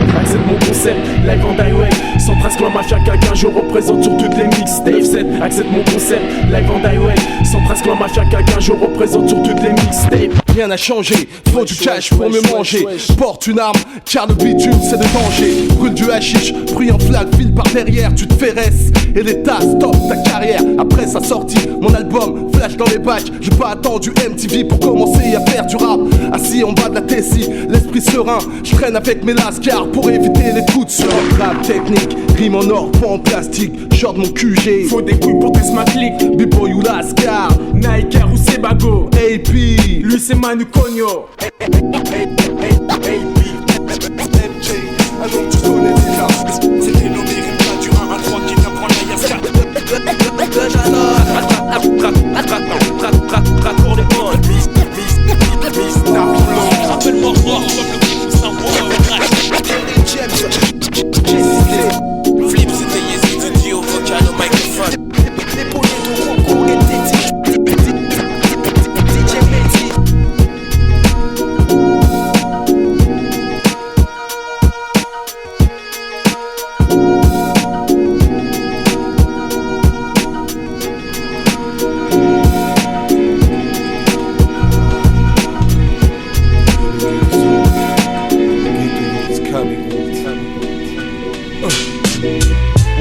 accepte mon concept. Live en direct, 113 clan mafia caca, je représente sur toutes les mixtapes. 7, accepte mon concept. Live en direct, 113 clan mafia caca, je représente sur toutes les mixtapes. Rien n'a changé, faut du cash pour me manger. Porte une arme, car le bitume c'est de danger. Brûle du hashish, pris en flaque, file par derrière. Tu te ferresses et l'État stoppe ta carrière. Après sa sortie, mon album flash dans les bacs. J'ai pas attendu MTV pour commencer à faire du rap. Assis en bas de la Tessie, l'esprit serein. Je traîne avec mes lascars pour éviter les coups de sueur. Rap technique, rime en or, pas en plastique. Short mon QG, faut des couilles pour tester ma clique. B-boy ou lascar, Nike ou Sebago, AP, lui c'est Manu Cogno. alors tu connais déjà. C'est dénommé Rimba du 1 à 3 qui t'apprend la Yaska. Raccord les bonnes. Rappelle-moi fort comme le clip où ça envoie un crash. Flip c'était Yezid, duo vocal au microphone.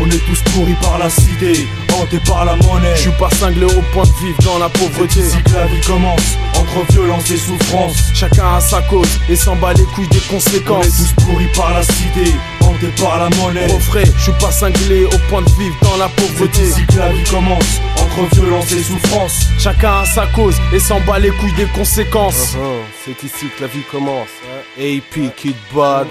On est tous pourris par la cité, hantés par la monnaie. Je suis pas cinglé au point de vivre dans la pauvreté. C'est ici que la vie commence, entre violence et souffrance. Chacun a sa cause et s'en bat les couilles des On conséquences. est tous pourris par la cité, hantés par la monnaie. Refrais, je suis pas cinglé au point de vivre dans la C'est pauvreté. ici que la vie commence, entre violence et souffrance. Chacun a sa cause et s'en bat les couilles des conséquences. C'est ici que la vie commence. AP, Kid Bad,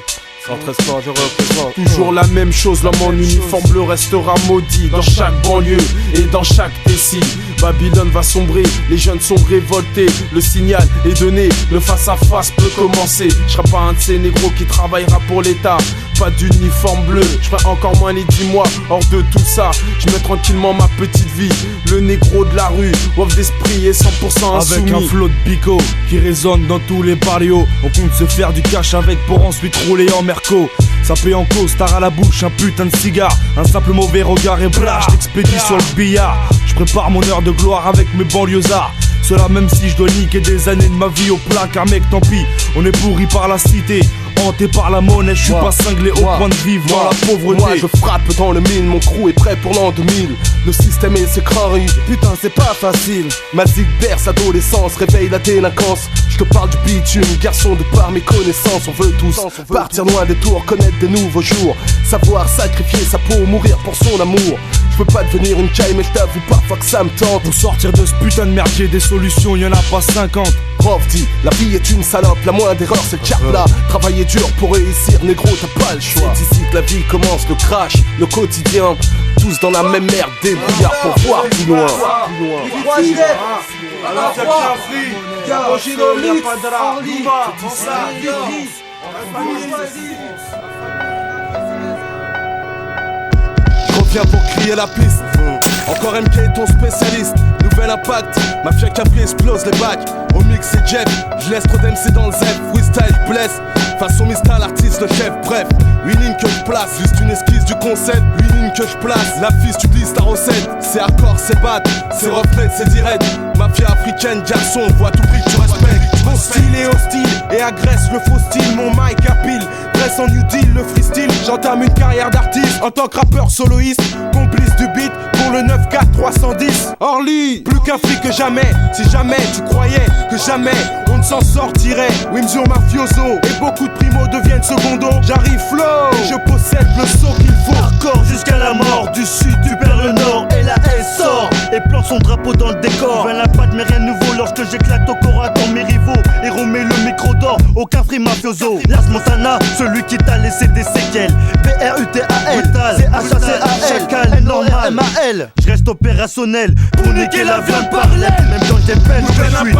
113 ans, je représente. Toujours la même chose, l'homme en uniforme bleu restera maudit dans chaque banlieue et dans chaque Tessie. Babylone va sombrer, les jeunes sont révoltés. Le signal est donné, le face à face peut commencer. Je serai pas un de ces négros qui travaillera pour l'État. Pas d'uniforme bleu, je ferai encore moins les 10 mois. Hors de tout ça, je mets tranquillement ma petite vie. Le négro de la rue, ouf d'esprit et 100% insoumis. Avec un flot de bico qui résonne dans tous les barrios. On compte se faire du cash avec pour ensuite rouler en merco. Ça paie en cause, tard à la bouche, un putain de cigare. Un simple mauvais regard et blah, je t'expédie sur le billard. Je prépare mon heure de gloire avec mes banlieusards. Cela même si je dois niquer des années de ma vie au placard, mec tant pis. On est pourri par la cité, hanté par la monnaie. Je suis pas cinglé au point de vivre dans la pauvreté. Moi je frappe dans le mille, mon crew est prêt pour l'an 2000. Le système et ses crâneries, putain c'est pas facile. Ma zig berce adolescence, réveille la délinquance. Je te parle du bitume, garçon de par mes connaissances. On veut tous partir loin des tours, connaître des nouveaux jours. Savoir sacrifier sa peau, mourir pour son amour. Je peux pas devenir une caille mais je t'avoue parfois que ça me tente. Pour sortir de ce putain de merdier, des solutions y'en a pas 50. Prof dit, la vie est une salope, la moindre erreur c'est le là. Travailler dur pour réussir, négro t'as pas le choix. C'est ici que la vie commence, le crash, le quotidien. Tous dans la même merde, débrouillard pour voir plus loin. Je reviens pour crier la piste. Encore MK ton spécialiste. Nouvel impact, mafia Capri explose les bacs. Au mix c'est Jeff, je laisse trop d'MC dans le Z. Freestyle blesse, façon Mista l'artiste le chef. Bref, 8 lignes que je place, juste une esquisse du concept. 8 lignes que je place, la fiche tu glisses ta recette. C'est hardcore, c'est bad, c'est reflet, c'est direct. Mafia africaine, garçon, voit tout prix que tu respectes. Mon style est hostile et agresse le faux style. Mon mic à pile, dresse en new deal, le freestyle. J'entame une carrière d'artiste en tant que rappeur soloiste. Complice du beat pour le 9-4-310. Orly, plus qu'un flic que jamais. Si jamais tu croyais que jamais on ne s'en sortirait. Wimzur mafioso et beaucoup de primos deviennent secondo. J'arrive flow, je possède le saut qu'il faut. Hardcore jusqu'à la mort, du sud tu perds le nord. Et la S sort et plante son drapeau dans le décor. Ben la patte mais rien de nouveau lorsque j'éclate au corps dans mes rivaux. Et remets le micro d'or, aucun free mafioso. Lars Montana, celui qui t'a laissé des séquelles. B-R-U-T-A-L, C-H-A-C-A-L, Chacal, normal, M-A-L. Je reste opérationnel pour niquer la viande par l'aile. Même quand j'ai peine, je suis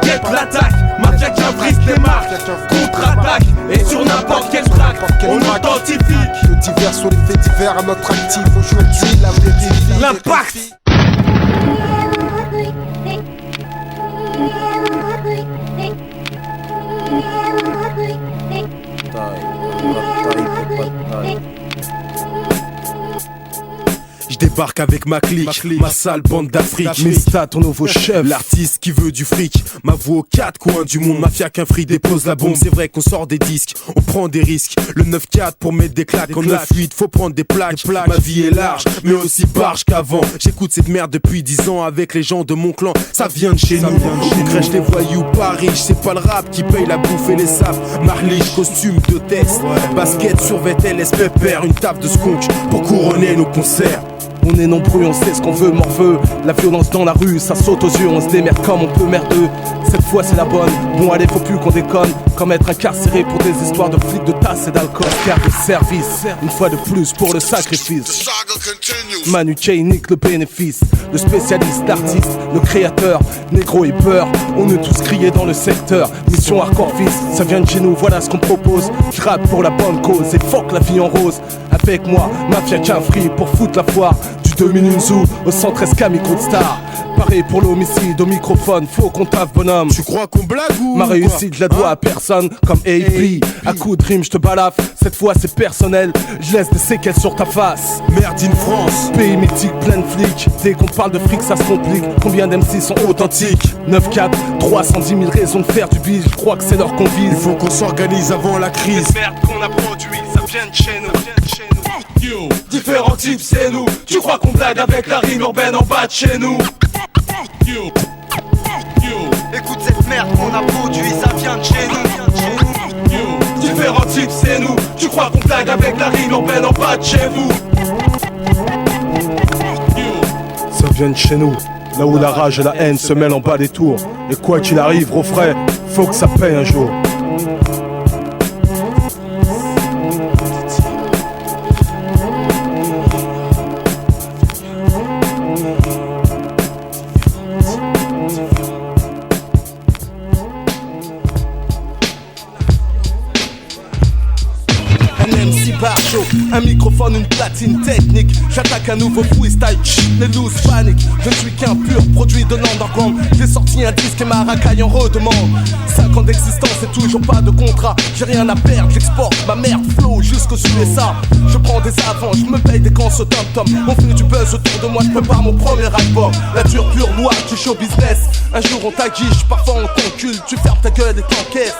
Guette l'attaque, mafia qui brise les marques. Contre-attaque et sur n'importe quel track, on identifie. Le divers sur les faits divers à notre actif. Aujourd'hui la vérité. L'impact. J'embarque avec ma clique, ma sale bande d'Afrique. Mista, ton nouveau chef. L'artiste qui veut du fric, ma voix aux quatre coins du monde. Mafia qu'un fric dépose la bombe. C'est vrai qu'on sort des disques, on prend des risques. Le 9-4 pour mettre des claques. En 9-8 faut prendre des plaques. Ma vie est large, mais aussi barge qu'avant. J'écoute cette merde depuis 10 ans avec les gens de mon clan. Ça vient de chez nous. On crèche les voyous pas riches. C'est pas le rap qui paye la bouffe et les sapes. Marliche, costume de test. Basket, survêt, LS, pépère. Une table de skunk pour couronner nos concerts. On est nombreux, on sait ce qu'on veut, morveux. La violence dans la rue, ça saute aux yeux, on se démerde comme on peut, merdeux. Cette fois c'est la bonne, bon allez faut plus qu'on déconne. Comme être incarcéré pour des histoires de flics, de tasses et d'alcool. Car de service, une fois de plus pour le sacrifice. Manu Chain nique le bénéfice. Le spécialiste, l'artiste, le créateur, négro et peur. On est tous criés dans le secteur. Mission hardcore fils, ça vient de chez nous, voilà ce qu'on propose. Je rappe pour la bonne cause et fuck la vie en rose. Avec moi, mafia qu'un free pour foutre la foire. Du 2001 zoo au 113 Kamiko de Star. Paré pour l'homicide au microphone, faut qu'on taffe bonhomme. Tu crois qu'on blague ou ma réussite, je la dois à personne comme AP. À coup de rime, je te balafre, cette fois c'est personnel. Je laisse des séquelles sur ta face. Merde in France, pays mythique, plein de flics. Dès qu'on parle de fric, ça se complique. Combien d'MC sont authentiques? 9-4, 310 000 raisons de faire du bise. Je crois que c'est l'heure qu'on vise. Il faut qu'on s'organise avant la crise. Cette merde qu'on a produit, ça vient de chez nous. Différents types, c'est nous. Tu crois qu'on blague avec la rime urbaine en bas de chez nous? Écoute cette merde qu'on a produit, ça vient de chez nous. Différents types, c'est nous. Tu crois qu'on blague avec la rime urbaine en bas de chez vous? Ça vient de chez nous. Là où la rage et la haine se mêlent en bas des tours. Et quoi qu'il arrive, gros frère, faut que ça paye un jour. Un microphone, une platine technique. J'attaque un nouveau freestyle, les loose paniques. Je ne suis qu'un pur produit de l'underground. J'ai sorti un disque et ma racaille en redemande. 5 ans d'existence et toujours pas de contrat. J'ai rien à perdre, j'exporte ma merde flow jusqu'aux USA. Je prends des avants, je me paye des cons au tom-tom. On fait du buzz autour de moi, je prépare mon premier album. La dure pure loi du show business. Un jour on t'aguiche, parfois on t'encule. Tu fermes ta gueule et t'encaisses.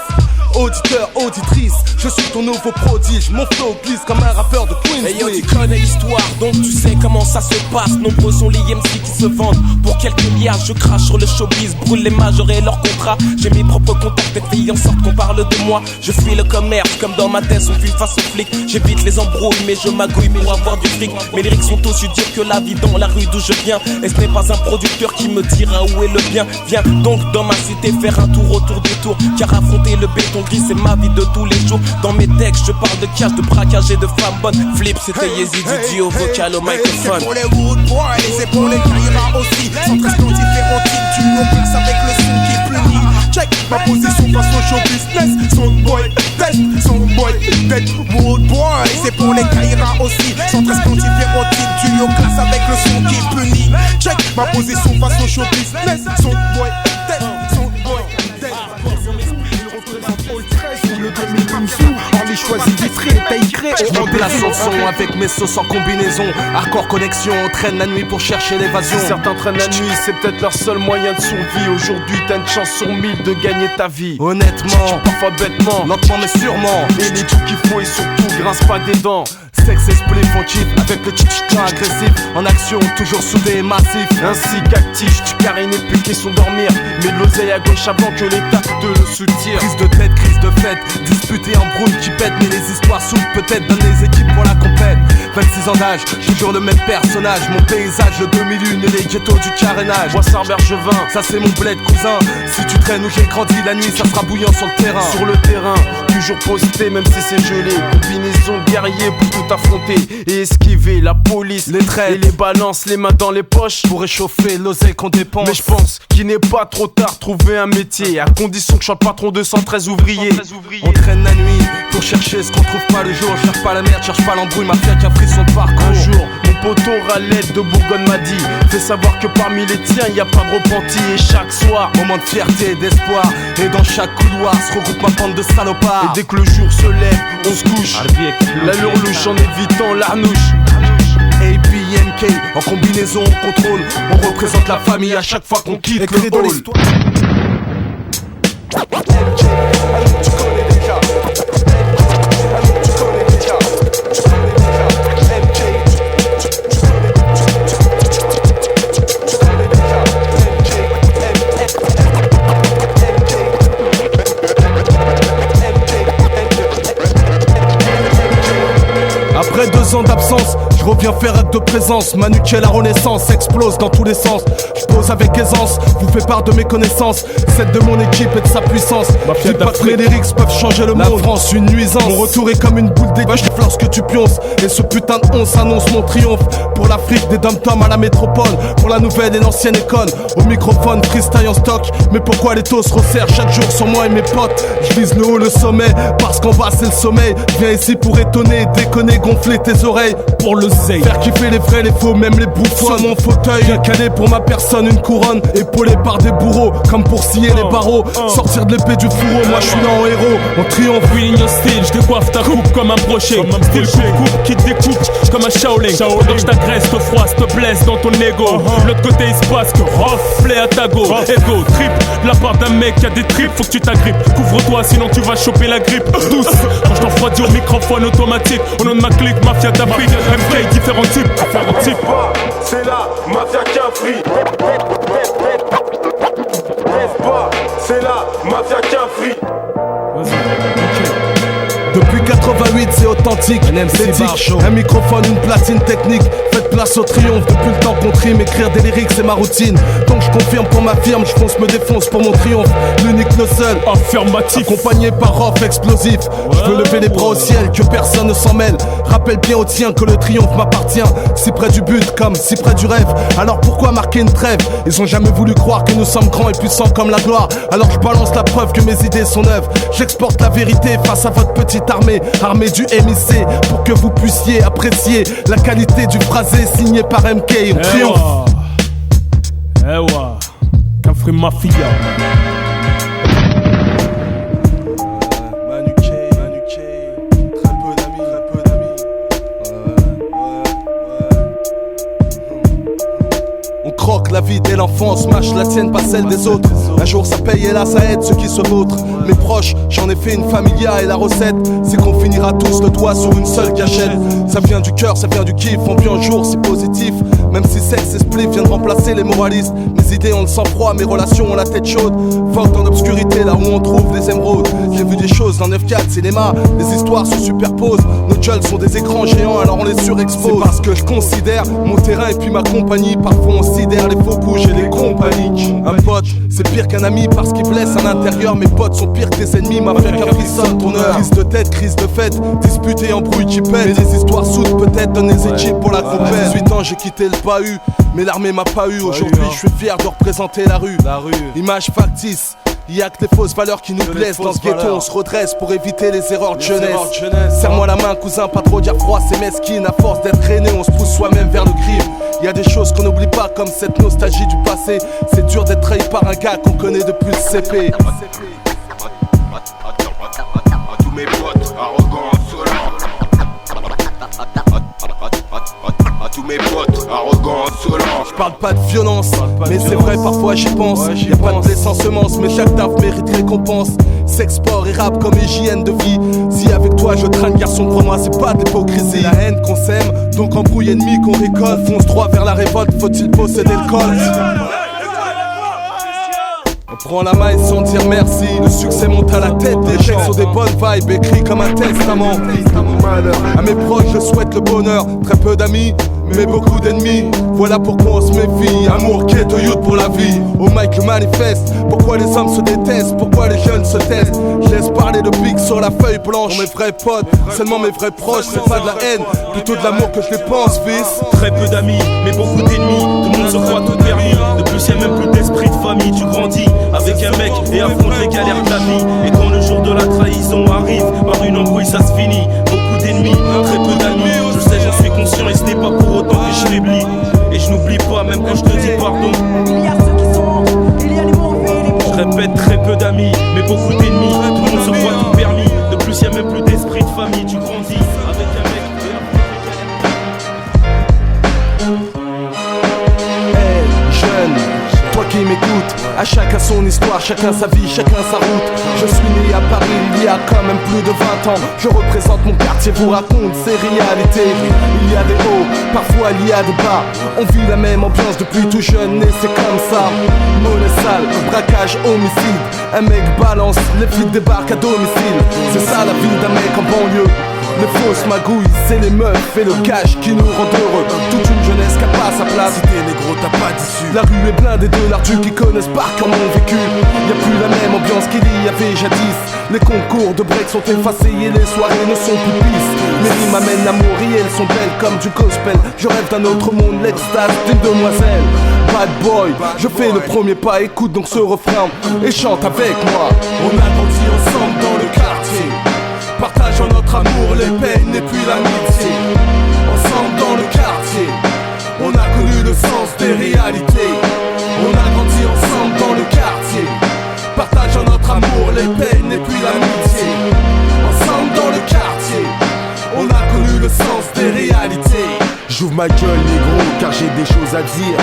Auditeur, auditrice, je suis ton nouveau prodige. Mon flow glisse comme un rappeur de Queens. Hey yo, tu connais l'histoire, donc tu sais comment ça se passe. Nombreux sont les MC qui se vendent pour quelques milliards. Je crache sur le showbiz, brûle les majors et leurs contrats. J'ai mes propres contacts et fais en sorte qu'on parle de moi. Je fuis le commerce, comme dans ma tête on fuit face aux flics. J'évite les embrouilles, mais je magouille pour avoir du fric. Mes lyrics sont aussi durs que la vie dans la rue d'où je viens. Et ce n'est pas un producteur qui me dira où est le bien. Viens donc dans ma cité faire un tour autour des tours. Car affronter le béton gris c'est ma vie de tous les jours. Dans mes textes je parle de cash, de braquage et de femmes bonnes. Flip c'était Yezi du duo vocal au microphone. C'est pour les wood boys, c'est pour les Kaira aussi. Sans très différents types, tu nous places avec le son qui punit. Check ma position face au show business. Soundboy dead, soundboy dead. Wood boy, c'est pour les Kaira aussi. Sans très différents types, tu nous places avec le son qui punit. Check ma position face au show business. Soundboy dead, soundboy dead. Choisi d'être taille-cré. Je remplace son son avec mes sauces en combinaison. Hardcore connexion, on traîne la nuit pour chercher l'évasion. Si certains traînent la nuit, c'est peut-être leur seul moyen de survie. Aujourd'hui t'as une chance sur 1000 de gagner ta vie. Honnêtement, parfois bêtement, lentement mais sûrement. Et les trucs qu'il faut et surtout grince pas des dents. Sexe esprit fontif avec le tch-tch agressif. En action, toujours soudé et massif. Ainsi qu'actif, tu carines et piqué son dormir. Mais de l'oseille à gauche avant que l'État te le soutire. Crise de tête, crise de fête. Disputé en brouille qui pète. Mais les histoires s'ouvrent peut-être dans les équipes pour la compète. 26 ans d'âge, toujours le même personnage. Mon paysage, le 2001 et les ghettos du carénage. Boissard Bergevin, ça c'est mon bled cousin. Si tu traînes où j'ai grandi la nuit, ça sera bouillant sur le terrain. Sur le terrain, toujours posté même si c'est gelé. Combinaison de guerrier pour tout affronter et esquiver la police, les traits et les balances, les mains dans les poches pour réchauffer l'oseille qu'on dépense. Mais je pense qu'il n'est pas trop tard trouver un métier, à condition que je sois le patron de 113 ouvriers. On traîne la nuit pour chercher ce qu'on trouve pas le jour. Cherche pas la merde, cherche pas l'embrouille, ma fiac a pris son parcours. Un jour, mon poteau Ralette de Bourgogne m'a dit: fais savoir que parmi les tiens y a pas de repenti. Et chaque soir, moment de fierté et d'espoir. Et dans chaque couloir se regroupe ma bande de salopards. Et dès que le jour se lève, on se couche l'allure louche en évitant l'arnouche. APM MK, en combinaison, on contrôle. On représente la famille à chaque fois qu'on quitte le hall. Après 2 ans d'absence, je reviens faire acte de présence. Ma nuque est la renaissance, explose dans tous les sens. Je pose avec aisance, vous fais part de mes connaissances. Celle de mon équipe et de sa puissance. Dis pas que mes lyrics peuvent changer le monde. La France, une nuisance. Mon retour est comme une boule d'égout lorsque tu pionces. Et ce putain de 11 annonce mon triomphe. Pour l'Afrique des dom-toms à la métropole. Pour la nouvelle et l'ancienne école. Au microphone, freestyle en stock. Mais pourquoi les taux se resserrent chaque jour sur moi et mes potes? Je vise le haut, le sommet, parce qu'en bas c'est le sommeil. Je viens ici pour étonner, déconner, gonfler tes oreilles. Pour le zé, faire kiffer les vrais, les faux, même les bouffons. Sur mon fauteuil, bien calé pour ma personne, une couronne. Épaulé par des bourreaux, comme pour scier les barreaux. Sortir de l'épée du fourreau, moi je suis là en héros. On triomphe. Feeling your style, je décoiffe ta coupe comme un brochet. Style coupe qui te découpe comme un Shaolin. Pendant que je t'agresse, te froisse, te blesse dans ton ego. L'autre côté il se passe que reflet à ta go. Ego, trip, de la part d'un mec qui a des tripes, faut que tu t'agrippes. Couvre-toi sinon tu vas choper la grippe. Tous, quand je t'enfroidis au microphone automatique. Au nom de ma clique, mafia d'Afrique. MK, différents types. C'est la mafia qui a free. N'est-ce pas? C'est la mafia qui a free. Depuis 88 c'est authentique, un microphone, une platine technique. Faites place au triomphe, depuis le temps qu'on trime. Écrire des lyrics c'est ma routine. Donc je confirme pour ma firme, je fonce, me défonce pour mon triomphe. L'unique, le seul, affirmatif. Accompagné par off explosif. Je veux lever les bras au ciel, que personne ne s'en mêle. Rappelle bien au tien que le triomphe m'appartient. Si près du but comme si près du rêve. Alors pourquoi marquer une trêve? Ils ont jamais voulu croire que nous sommes grands et puissants comme la gloire. Alors je balance la preuve que mes idées sont neuves. J'exporte la vérité face à votre petite armée du MIC, pour que vous puissiez apprécier la qualité du phrasé signé par MK. On triomphe. Cafri Mafia. Manu K, très peu d'amis. On croque la vie dès l'enfance, mâche la tienne, pas celle des autres. Un jour ça paye et là ça aide ceux qui se vautrent. Mes proches, j'en ai fait une familia et la recette, c'est qu'on finira tous le doigt sur une seule gâchette. Ça vient du cœur, ça vient du kiff, ambiance jour, c'est positif. Même si sexe et split viennent remplacer les moralistes. Mes idées ont le sang froid, mes relations ont la tête chaude. Vogue dans l'obscurité, là où on trouve les émeraudes. J'ai vu des choses dans 9-4 cinéma, les histoires se superposent. Nos gueules sont des écrans géants, alors on les surexpose. C'est parce que je considère mon terrain et puis ma compagnie. Parfois on sidère les faux couches et les compagnies. Un pote, c'est pire qu'un ami parce qu'il blesse à l'intérieur. Mes potes sont pires que tes ennemis, ma frère qu'un frissonne ton heure. Crise de tête, crise de fête, dispute et embrouille qui pète. Mais les histoires soutes peut-être donnent les équipes pour la compète. 18 ans j'ai quitté le bahut, mais l'armée m'a pas eu. Aujourd'hui je suis fier de représenter la rue. Image factice, y'a que des fausses valeurs qui nous blessent. Dans ce ghetto on se redresse pour éviter les erreurs de jeunesse. Serre-moi la main cousin, pas trop dire froid, c'est mesquine. À force d'être traîné on se pousse soi-même vers le crime. Y'a des choses qu'on n'oublie pas comme cette nostalgie du passé. C'est dur d'être trahi par un gars qu'on connaît depuis le CP. À tous mes potes, arrogants, insolents. À tous mes potes, arrogants, insolents. Je parle pas de violence, mais c'est vrai parfois j'y pense. Y'a pas de blé sans semence, mais chaque taf mérite récompense. Sexe, sport et rap comme hygiène de vie. Si avec toi je traîne garçon, crois-moi c'est pas d'hypocrisie. La haine qu'on sème, donc embrouille ennemi qu'on récolte. Fonce droit vers la révolte, faut-il posséder le col? On prend la main et sans dire merci. Le succès monte à la tête, des chèques sur des bonnes vibes, écrits comme un testament. À mes proches je souhaite le bonheur. Très peu d'amis, mais beaucoup d'ennemis. Voilà pourquoi on se méfie. Amour qui est au youth pour la vie. Au mic le manifeste. Pourquoi les hommes se détestent, pourquoi les jeunes se testent. Je laisse parler de pique sur la feuille blanche. Pour mes vrais potes, seulement mes vrais proches. C'est pas de la haine, plutôt de l'amour que je les pense, fils. Très peu d'amis, mais beaucoup d'ennemis. Tout le monde se croit tout permis. De plus y'a même plus d'esprit de famille. Tu grandis avec un mec et affronte les galères de la vie. Et quand le jour de la trahison arrive, par une embrouille ça se finit. Beaucoup d'ennemis, très peu d'amis. Je sais, j'en suis conscient et ce n'est pas pour autant que je m'oublie. Et je n'oublie pas même quand je te dis pardon. Il y a ceux qui sont morts, il y a les mauvais, les bons. Je répète, très peu d'amis, mais beaucoup d'ennemis. Tout le monde se croit tout permis. De plus y'a même plus d'esprit de famille. Tu grandis avec un mec et affronte les galères de la vie. À chacun son histoire, chacun sa vie, chacun sa route. Je suis né à Paris il y a quand même plus de 20 ans. Je représente mon quartier, vous raconte ses réalités. Il y a des hauts, parfois il y a des bas. On vit la même ambiance depuis tout jeune et c'est comme ça. Monnaie sale, braquage, homicide. Un mec balance, les flics débarquent à domicile. C'est ça la vie d'un mec en banlieue. Les fausses magouilles, c'est les meufs et le cash qui nous rendent heureux. Toute une jeunesse qui a pas sa place. Si t'es négro, t'as pas d'issue. La rue est blindée de lardus qui connaissent par cœur mon vécu. Y'a plus la même ambiance qu'il y avait jadis. Les concours de break sont effacés et les soirées ne sont plus pisses. Mes rimes m'amènent l'amour et elles sont belles comme du gospel. Je rêve d'un autre monde, l'extase d'une demoiselle. Bad boy, je fais le premier pas, écoute donc ce refrain et chante avec moi. On a grandi ensemble dans le quartier, partageant notre amour, les peines et puis l'amitié. Ensemble dans le quartier, on a connu le sens des réalités. On a grandi ensemble dans le quartier, partageant notre amour, les peines et puis l'amitié. Ensemble dans le quartier, on a connu le sens des réalités. J'ouvre ma gueule négro car j'ai des choses à dire.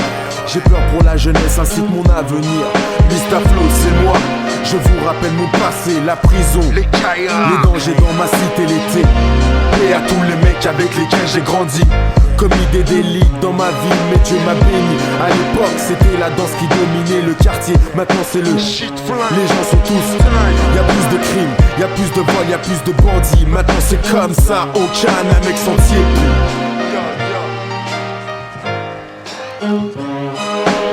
J'ai peur pour la jeunesse ainsi que mon avenir. Mr Flow c'est moi. Je vous rappelle mon passé, la prison, les dangers dans ma cité l'été. Et à tous les mecs avec lesquels j'ai grandi. Commis des délits dans ma vie, mais Dieu m'a béni. À l'époque c'était la danse qui dominait le quartier. Maintenant c'est le shit fly. Les gens sont tous y'a plus de crimes, y'a plus de vols, y'a plus de bandits. Maintenant c'est comme ça, aucun mec sentier.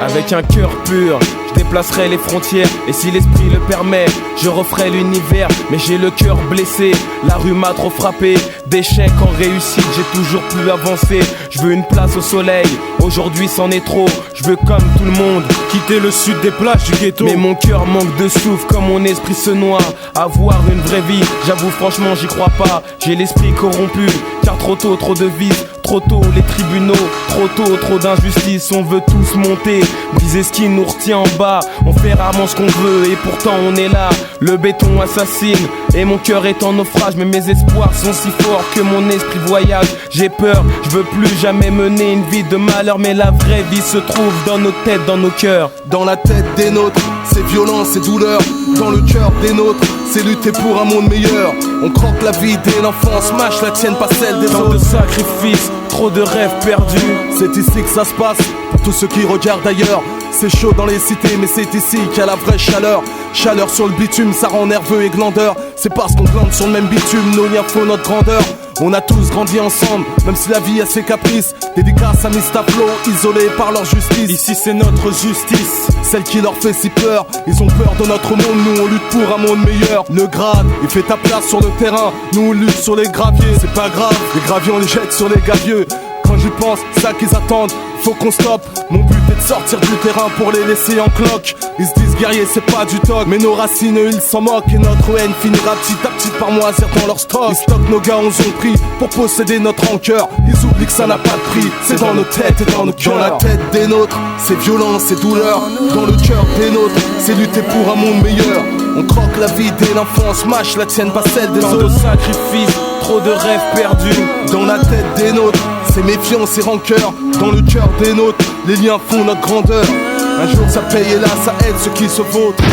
Avec un cœur pur, je déplacerai les frontières. Et si l'esprit le permet, je referai l'univers. Mais j'ai le cœur blessé, la rue m'a trop frappé. D'échecs en réussite, j'ai toujours pu avancer. Je veux une place au soleil, aujourd'hui c'en est trop. Je veux comme tout le monde, quitter le sud des plages du ghetto. mais mon cœur manque de souffle, comme mon esprit se noie. Avoir une vraie vie, j'avoue franchement j'y crois pas. J'ai l'esprit corrompu, car trop tôt, trop de vices. Trop tôt les tribunaux, trop tôt, trop d'injustice. On veut tous monter, briser ce qui nous retient en bas. On fait rarement ce qu'on veut et pourtant on est là. Le béton assassine et mon cœur est en naufrage. Mais mes espoirs sont si forts que mon esprit voyage. J'ai peur, je veux plus jamais mener une vie de malheur. Mais la vraie vie se trouve dans nos têtes, dans nos cœurs. Dans la tête des nôtres, c'est violence et douleur. Dans le cœur des nôtres, c'est lutter pour un monde meilleur. On croque la vie dès l'enfance, mâche la tienne, pas celle des Tant autres. de sacrifices, trop de rêves perdus. C'est ici que ça se passe, pour tous ceux qui regardent ailleurs. C'est chaud dans les cités, mais c'est ici qu'il y a la vraie chaleur. Chaleur sur le bitume, ça rend nerveux et glandeur. C'est parce qu'on glande sur le même bitume, nos liens font notre grandeur. On a tous grandi ensemble, même si la vie a ses caprices. Dédicace à Mr Flow, isolés par leur justice. Ici c'est notre justice, celle qui leur fait si peur. Ils ont peur de notre monde, nous on lutte pour un monde meilleur. Le grade, il fait ta place sur le terrain. Nous on lutte sur les graviers, c'est pas grave. Les graviers on les jette sur les gavieux. Quand j'y pense, c'est ça qu'ils attendent, faut qu'on stoppe. Mon but est de sortir du terrain pour les laisser en cloque. Ils se disent guerriers c'est pas du toc, mais nos racines ils s'en moquent. Et notre haine finira petit à petit par moisir dans leur stock. Ils stockent nos gars, on ont pris pour posséder notre rancœur. Ils oublient que ça n'a pas de prix, c'est dans nos têtes et dans nos cœurs. Dans la tête des nôtres, c'est violence et douleur. Dans le cœur des nôtres, c'est lutter pour un monde meilleur. On croque la vie dès l'enfance, mâche la tienne, pas celle des Tant autres. de sacrifices, trop de rêves perdus. Dans la tête des nôtres, c'est méfiance et rancœur. Dans le cœur des nôtres, les liens font notre grandeur. Un jour ça paye et là ça aide ceux qui se vautrent.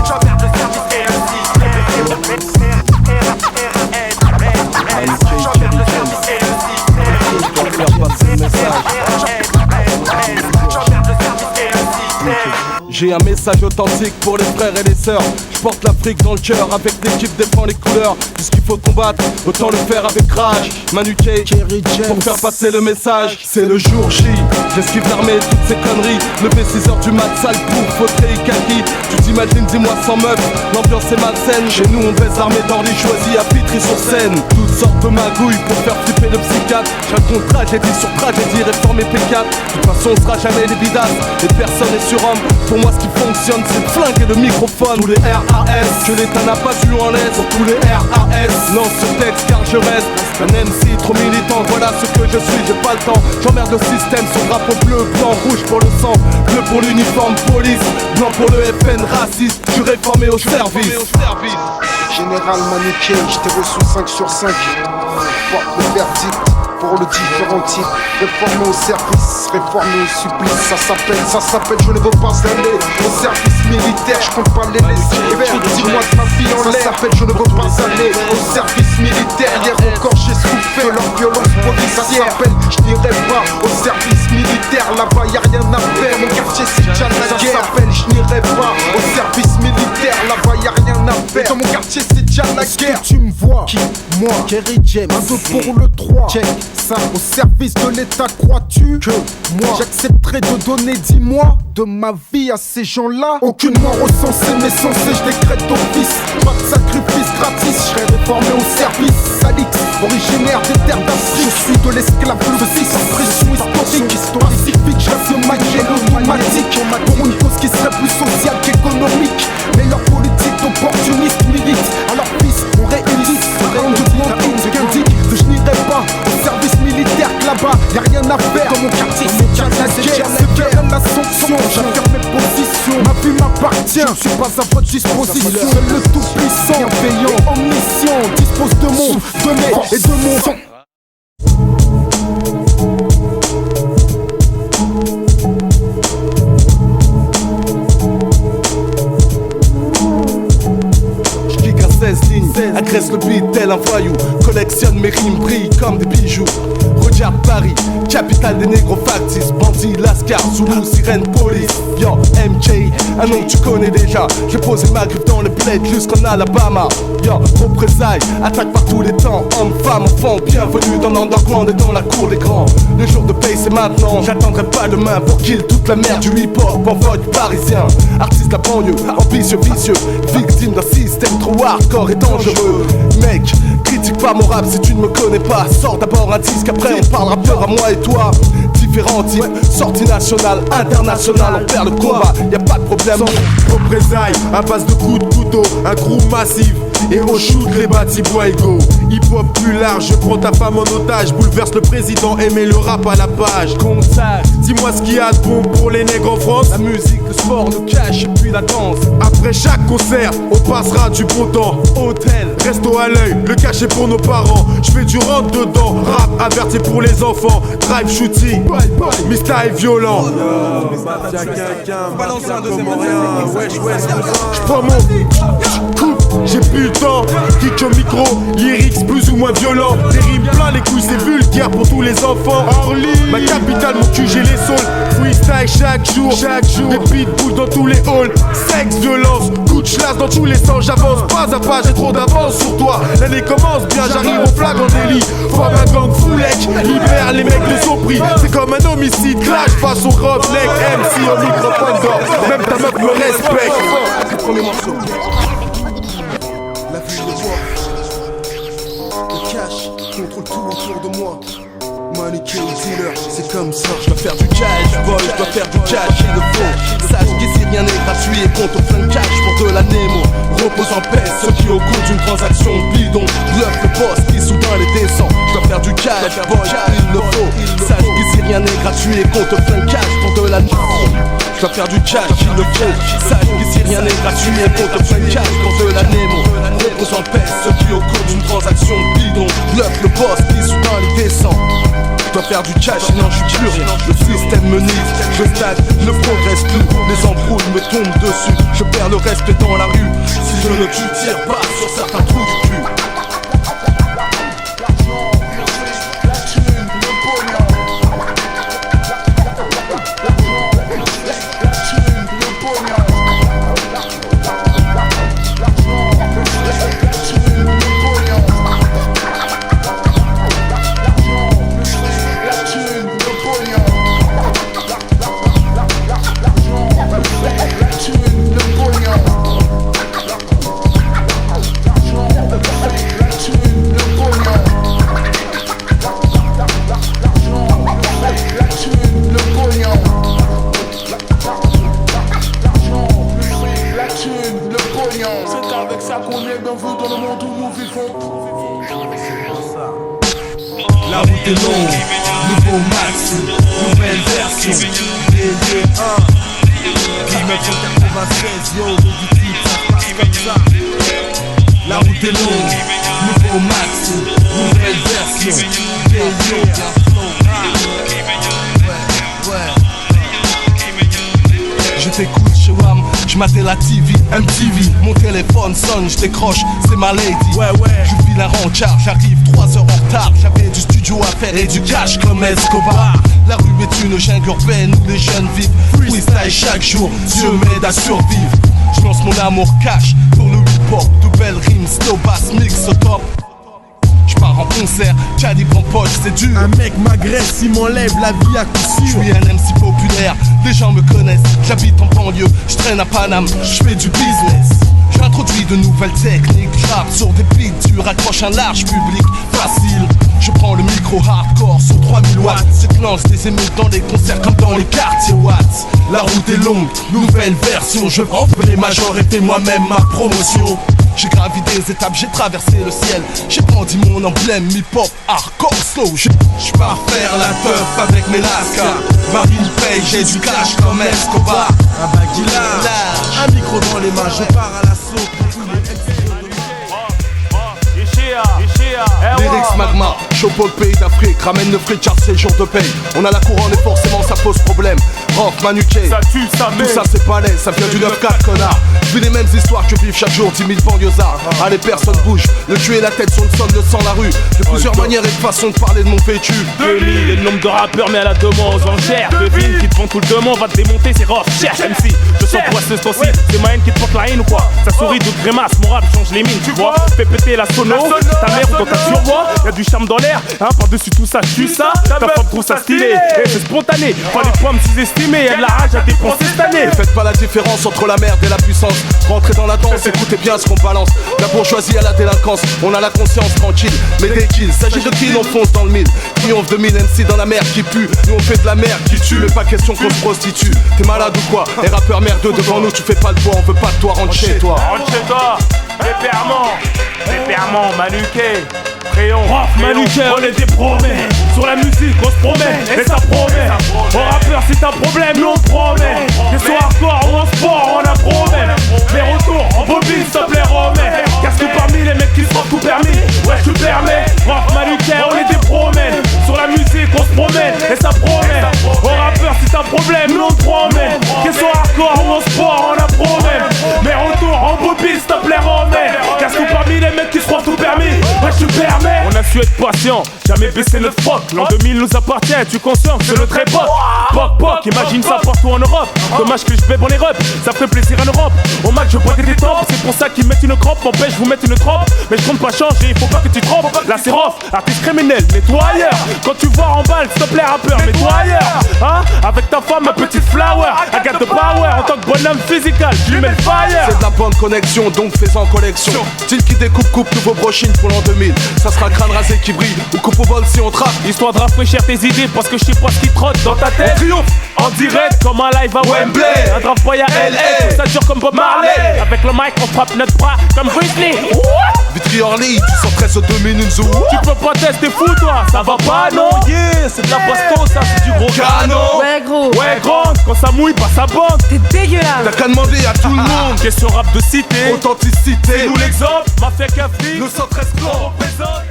J'emmerde le service RSI. J'emmerde le J'ai un message authentique pour les frères et les sœurs. Je porte l'Afrique dans le cœur, avec l'équipe défend les couleurs. Puisqu'il faut combattre, autant le faire avec rage. Manu K, pour faire passer le message. C'est le jour J, j'esquive l'armée, toutes ces conneries. Levé 6h du mat, sale pour fauteuil kaki. Tu t'imagines, dis-moi sans meuf, l'ambiance est malsaine. Chez nous on baise l'armée d'Orly choisi à Vitry-sur-Seine. Toutes sortes de magouilles pour faire flipper le psychiatre. Je raconte tragédie sur tragédie, réformer P4. De toute façon on sera jamais des bidasses, et personne n'est surhomme. Pour moi ce qui fonctionne c'est le flingue et le microphone. Tous les RAS que l'État n'a pas vu en l'aise. Pour tous les RAS, lance ce texte car je reste un MC trop militant. Voilà ce que je suis, j'ai pas le temps. J'emmerde le système, son drapeau bleu, blanc, rouge pour le sang, bleu pour l'uniforme police, blanc pour le FN raciste. Je suis réformé au service. Général Manu K, j't'ai reçu 5 sur 5. Porte le verdict, pour le différent type. Réformé au service, réformé au supplice. Ça s'appelle, je ne veux pas aller au service militaire, je compte pas les laisser faire. 10 mois de ma vie en l'air. Ça s'appelle, je ne veux pas aller au service militaire. Hier encore j'ai souffert leur violence policière. Ça s'appelle, je n'irai pas au service militaire. Là-bas y'a rien à faire, mon quartier c'est déjà la guerre. Ça s'appelle, je n'irai pas au service militaire. Là-bas y'a rien à faire, dans mon quartier c'est déjà la guerre. Tu me vois, qui, moi, Kerry James, un 2 pour le 3. Check ça, au service de l'État, crois-tu que moi j'accepterai de donner 10 mois de ma vie à ces gens-là? Aucune mort recensée, mais censée, je décrète d'office. Pas de sacrifice gratis, je serai réformé au service. Salix, originaire des terres d'Afrique. Je suis de l'esclavage, ceci sans pression historique. Pacifique, je reste le maquet automatique. Pour une cause qui serait plus sociale qu'économique. Mais leur politique d'opportuniste milite. Alors fils, on réunit, rien de blanc qu'indique que je n'irai pas au service militaire, que là-bas y'a rien à faire. Dans mon quartier c'est déjà la guerre, c'est bien la sanction. J'affirme mes positions, ma vie m'appartient. Je suis pas à votre disposition. Seul le tout puissant, payant, omniscient, dispose de mon, de mes et de mon sang. Agresse le beat tel un voyou, collectionne mes rimes, brille comme des bijoux. Regarde Paris, capitale des négros factices. Bandit, Lascar, Zoulou, sirène, police. Yo, MJ, un nom que tu connais déjà. J'ai posé ma griffe dans le bled jusqu'en Alabama. Yo, représailles, attaque par tous les temps. Hommes, femmes, enfants, bienvenue dans l'underground et dans la cour des grands. Le jour de paix c'est maintenant, j'attendrai pas demain pour kill toute la merde du hip-hop en vogue parisien. Artiste de la banlieue, ambitieux, vicieux, victime d'un système trop hardcore et dangereux. Mec, critique pas mon rap si tu ne me connais pas. Sors d'abord un disque, après on parlera peur à moi et toi. Différents types, sorties nationales, internationales, on perd le combat, y'a pas de problème. Représailles, à base de coups de couteau, un groupe massif. Et au shoot, les bâtis bois égaux. Hip-hop plus large, je prends ta femme en otage. Bouleverse le président et mets le rap à la page. Contact, dis-moi ce qu'il y a de bon pour les nègres en France. La musique, le sport, le cash et puis la danse. Après chaque concert, on passera du bon temps. Hôtel, resto à l'œil, le cachet pour nos parents. Je fais du rentre dedans, rap averti pour les enfants. Drive shooting, Mista est violent. J'prends mon coupe, j'ai plus le temps. Kick au micro, lyrics plus ou moins violents. Des rimes plein les couilles, c'est vulgaire pour tous les enfants. Orly, ma capitale, mon cul, j'ai les saules. Freestyle chaque jour, des pitbulls dans tous les halls. Sexe, violence, coup de chlasse dans tous les sens. J'avance pas à pas, j'ai trop d'avance sur toi. L'année commence bien, j'arrive au flag en délit. Forme un gang foulec, libère les mecs de son prix. C'est comme un homicide, clash façon robe, neck, MC au microphone d'or. Même ta meuf me respecte. Premier morceau. La vie de moi, le cash contrôle tout autour de moi. Maniqué ou dealer, c'est comme ça. Je dois faire du cash, boy, je dois faire du cash, il le faut. Sache qu'ici rien n'est gratuit et compte au plein de cash pour de la Nemo. Repose en paix, ceux qui au cours d'une transaction bidon bluff le boss qui soudain les descend. Je dois faire du cash, boy, il le faut. Sache qu'ici rien n'est gratuit et compte au plein de cash pour de la Nemo. Je dois faire du cash, il le faut. Sache qu'ici rien n'est gratuit et compte au plein de cash pour de la Nemo. Repose en paix, ceux qui au cours d'une transaction bidon bluff le boss qui soudain les descend. Je dois faire du cash, sinon je suis plus rien. Le système me nique, je stagne, ne progresse plus. Les embrouilles me tombent dessus, je perds le respect dans la rue. Si je ne tire pas sur certains trous du cul. C'est avec ça qu'on est bien vu dans le monde où nous vivons. La route est longue, nouveau max, nouvelle version, DD1 1996, yo, du type, ça passe comme ça. La route est longue, nouveau au max, nouvelle version. Je t'écoute chez WAM, je matais la TV, MTV. Mon téléphone sonne, je décroche, c'est ma lady. Je file un rencard, j'arrive 3 heures en retard. J'avais du studio à faire et du cash comme Escobar. La rue est une jungle urbaine où les jeunes vivent freestyle chaque jour, Dieu m'aide à survivre. Je lance mon amour cash pour le hip-hop. De belles rimes, slow bass, mix au top. J'pars en concert, calibre en poche, c'est dur. Un mec m'agresse, il m'enlève la vie à coup sûr. J'suis un MC populaire, les gens me connaissent. J'habite en banlieue, j'traîne à Paname, j'fais du business. J'introduis de nouvelles techniques, j'rappe sur des beats durs, accroche un large public facile. Je prends le micro hardcore sur 3000 watts. Je lance des émeutes dans les concerts comme dans les quartiers Watts. La route est longue, nouvelle version. Je rampe les majors et fais moi-même ma promotion. J'ai gravi des étapes, j'ai traversé le ciel. J'ai brandi mon emblème hip-hop, hardcore, slow. J'pars faire la teuf avec mes lascars. Marine paye, j'ai du cash comme Escobar. Un baguillard, un micro dans les mains, je pars à l'assaut. Lyrics magma, chaud pour le pays d'Afrique. Ramène le fric car c'est jour de paye. On a la couronne et forcément ça pose problème. Rock, manuqué, ça tue, ça met. tout ça c'est pas laid, ça vient du 9-4 connard. Je vis les mêmes histoires que vivent chaque jour 10 000 banlieusards. Allez personne bouge, le cul et la tête sur le sol, le sang, la rue. J'ai plusieurs manières et de façons de parler de mon vécu. 2000 et le nombre de rappeurs mais à la demande aux enchères. Devine qui te font tout le demande, va te démonter, c'est rough. Cherche MC, je sens poisseuse toi aussi. C'est ma haine qui te porte la haine ou quoi? Ça sourit de grimace, mon rap change les mines, tu vois. Fais péter la sono, ta mère ou dans ta survoix. Y'a du charme dans l'air, hein, par-dessus tout ça, je suis ça. Ta femme trouve ça stylé, et c'est spontané. Fallait pas me sous-estimer, y'a de la rage à dépenser cette année. Ne faites pas la différence entre la merde et la puissance. Rentrez dans la danse, écoutez bien ce qu'on balance. La bourgeoisie à la délinquance, on a la conscience tranquille. Mais dès qu'il s'agit de kill, on fonce dans le mille. Triomphe de 1000 MC dans la mer qui pue. Nous on fait de la merde qui tue, mais pas question qu'on se prostitue. T'es malade ou quoi? Les rappeurs merdeux devant nous, tu fais pas le poids, on veut pas de toi, rentre chez toi. Rentre chez toi, Péperment, Manuquet. Crayon, Manuquet, on est des promets. Sur la musique, on se promène, et ça promet. Au rappeur, si t'as un problème, nous on promet. Que soit hardcore ou en sport, on a promet. Les retours en bobine, s'il te plaît, remets. Casque parmi les mecs qui se font tout permis. Ouais, je te permets. Manuquet, on est des promets. Sur la musique, on se promène, et ça promet. Au rappeur, si t'as un problème, nous on promet. Que soit hardcore ou en sport, on a promet. Les retours en bobine, s'il te plaît, remets. Casque parmi les mecs qui se font tout permis. Ouais, je te permets. On a su être patient, jamais baisser notre froc. L'an 2000 nous appartient, es-tu conscient que c'est notre époque? Poc, imagine ça partout en Europe. Dommage que je bèbe en les reps, ça ferait plaisir en Europe. Au Mac je braque tes tempes, c'est pour ça qu'ils mettent une crampe. M'empêche vous mettre une trempe, mais je compte pas changer, il faut pas que tu trompes. Là c'est rough, artiste criminel, nettoyeur. Quand tu vois en balle, s'il te plaît rappeur, mets-toi ailleurs. Hein? Avec ta femme, ma petite flower, I got the power. En tant que bonhomme physical, je lui mets le fire. C'est de la bonne connexion, donc fais-en collection. Style qui découpe, nouveau brochine pour l'an 2000. Ça sera crâne rasé qui brille, ou coupe au vol si on trappe. Histoire de rafraîchir tes idées, parce que je sais pas ce qui trotte dans ta tête. On triomphe en direct comme un live à Wembley. Un draft boy à LA, ça dure comme Bob Marley. Avec le mic on frappe notre bras comme Bruce Lee. Vitry Orly, tu sors 13 au 2 minutes ou tu peux pas tester fou toi, ça va pas non? Yeah, c'est de la baston, ça c'est du gros canon. Ouais gros, ouais grande, quand ça mouille pas ça bande. t'es dégueulasse. T'as qu'à demander à tout le monde. Question rap de cité, authenticité. C'est nous l'exemple, mafia café, nous 113 clans représente.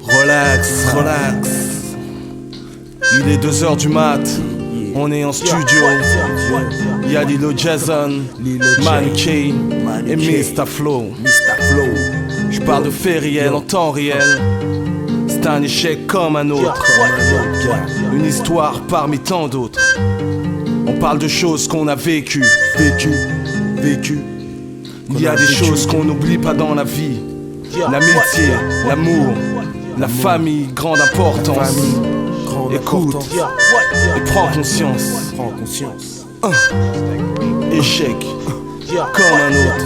Relax. Il est 2h du mat. On est en studio. Y'a Lilo Jason, Manuquet et Mr. Flow. Je parle de fait réel en temps réel. C'est un échec comme un autre. Une histoire parmi tant d'autres. On parle de choses qu'on a vécues. Il y a des choses qu'on n'oublie pas dans la vie. L'amitié, l'amour, la famille, grande importance. Écoute et prends conscience. Échec comme un autre.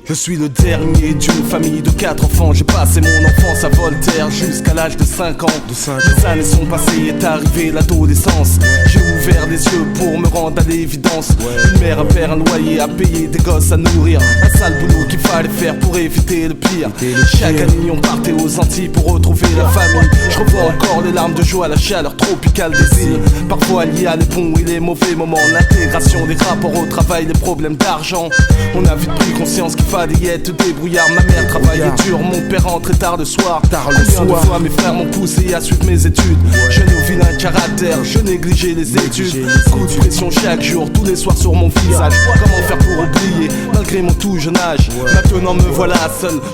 Je suis le dernier d'une famille de 4 enfants. J'ai passé mon enfance à Voltaire jusqu'à l'âge de 5 ans. Les années sont passées, est arrivée l'adolescence. J'ai ouvert les yeux pour me rendre à l'évidence. Une mère, un père, un loyer à payer, des gosses à nourrir. Un sale boulot qu'il fallait faire pour éviter le pire. Chaque année on partait aux Antilles pour retrouver la famille. Je revois encore les larmes de joie, la chaleur tropicale des îles. Parfois lié à les bons et les mauvais moments. L'intégration des rapports au travail, les problèmes d'argent. On a vite pris conscience qu'il fallait y être débrouillard. Ma mère travaillait dur, mon père rentrait tard le soir. Combien de fois mes frères m'ont poussé à suivre mes études. Jeune au vilain caractère, je négligeais les études. Coup de pression chaque jour, tous les soirs sur mon visage. Comment faire pour oublier, malgré mon tout jeune âge. Maintenant me voilà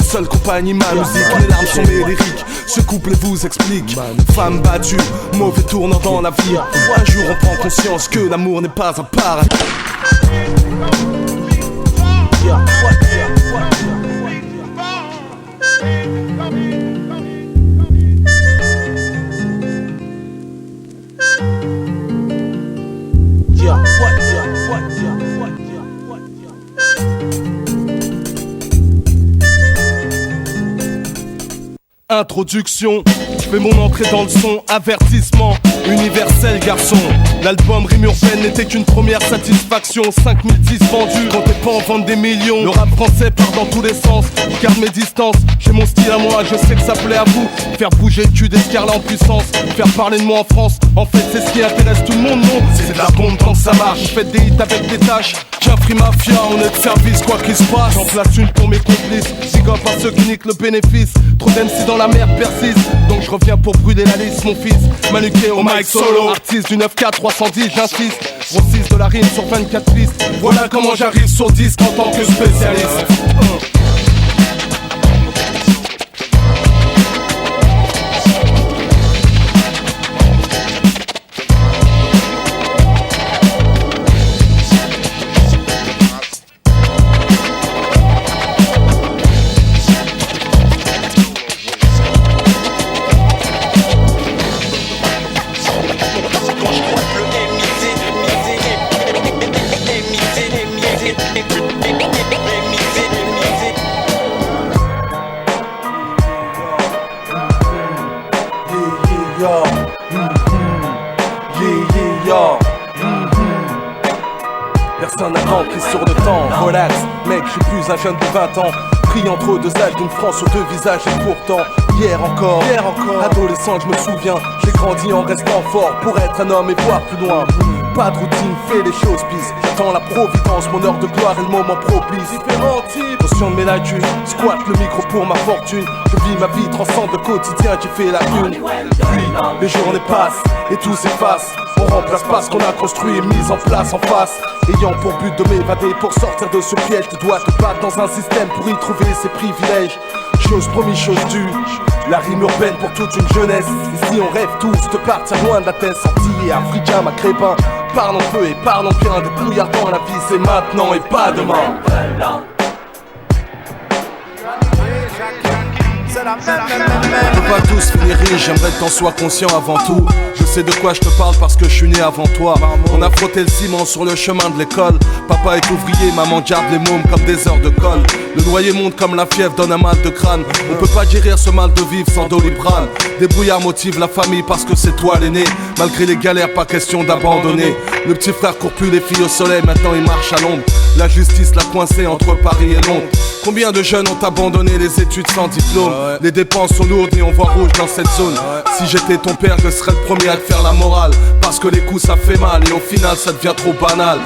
seule compagnie ma musique. Mes larmes sont mes lyriques, ce couplet vous explique. Femme battue, mauvais tournant dans la vie. Un jour on prend conscience que l'amour n'est pas un paradis. Introduction, je fais mon entrée dans le son, avertissement, universel garçon. L'album Rime Urbaine n'était qu'une première satisfaction. 5010 vendus, quand t'es pas en vente des millions. Le rap français part dans tous les sens, je garde mes distances, j'ai mon style à moi, je sais que ça plaît à vous. Faire bouger le cul d'Escarlat en puissance, faire parler de moi en France, en fait c'est ce qui intéresse tout le monde, non? C'est de la bombe tant que ça marche, faites des hits avec des tâches. Tiens Free Mafia, on est de service quoi qu'il se passe. J'en place une pour mes complices, big up à ceux qui niquent le bénéfice. Trop d'MC dans la merde persiste, donc je reviens pour brûler la liste mon fils. Manuqué au mic solo, artiste du 9K 310, j'insiste. Grossiste de la rime sur 24 pistes. Voilà comment j'arrive sur disque en tant que spécialiste. Personne n'a compris sur le temps, relax, mec, je suis plus un jeune de 20 ans. Pris entre deux âges d'une France aux deux visages et pourtant, hier encore, adolescent, je me souviens, j'ai grandi en restant fort pour être un homme et voir plus loin. Pas de routine, fais les choses bis. J'attends la providence, mon heure de gloire et le moment propice. Conscient de mes lacunes, squatte le micro pour ma fortune. Je vis ma vie, transcende le quotidien qui fait la une. Puis les journées passent et tout s'efface. On remplace pas ce qu'on a construit et mis en place en face. Ayant pour but de m'évader, pour sortir de ce piège, tu dois te battre dans un système pour y trouver ses privilèges. Chose promise, chose due, la rime urbaine pour toute une jeunesse. Ici on rêve tous de partir loin de la tête. Sorti et africain, maghrébin, parlons peu et parlons bien. Des brouillards dans la vie, c'est maintenant et pas demain. On peut pas tous finir riche, j'aimerais que t'en sois conscient avant tout. Je sais de quoi je te parle parce que je suis né avant toi. On a frotté le ciment sur le chemin de l'école. Papa est ouvrier, maman garde les mômes comme des heures de colle. Le loyer monte comme la fièvre, donne un mal de crâne. On peut pas guérir ce mal de vivre sans Doliprane. Des brouillards motivent la famille parce que c'est toi l'aîné. Malgré les galères, pas question d'abandonner. Le petit frère court plus les filles au soleil, maintenant il marche à l'ombre. La justice l'a coincé entre Paris et Londres. Combien de jeunes ont abandonné les études sans diplôme? Les dépenses sont lourdes et on voit rouge dans cette zone. Si j'étais ton père, je serais le premier à te faire la morale. Parce que les coups ça fait mal et au final ça devient trop banal.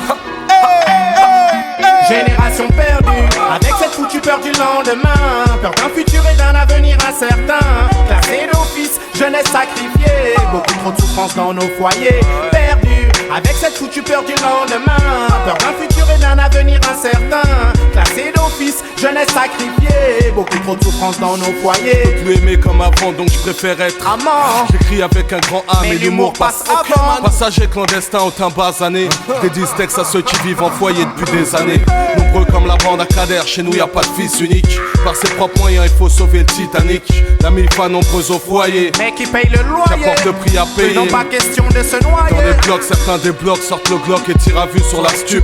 Génération perdue, avec cette foutue peur du lendemain. Peur d'un futur et d'un avenir incertain. Classé d'office, jeunesse sacrifiée. Beaucoup trop de souffrance dans nos foyers. Perdus, avec cette foutue peur du lendemain. Peur d'un futur et d'un avenir incertain. Classé d'office, jeunesse sacrifiée. Beaucoup trop de souffrance dans nos foyers. Je peux plus aimer comme avant, donc je préfère être amant. J'écris avec un grand A, mais l'humour passe avant. Passager clandestin au teint basané. Des distex à ceux qui vivent en foyer depuis des années. Nombreux comme la bande à Kader, chez nous y a pas de fils unique. Par ses propres moyens, il faut sauver le Titanic. La MIFA nombreuse au foyer, mais qui paye le loyer, qu'apporte le prix à payer. Non pas question de se noyer. Dans les blocs, certains débloquent, sortent le Glock et tirent à vue sur la stup.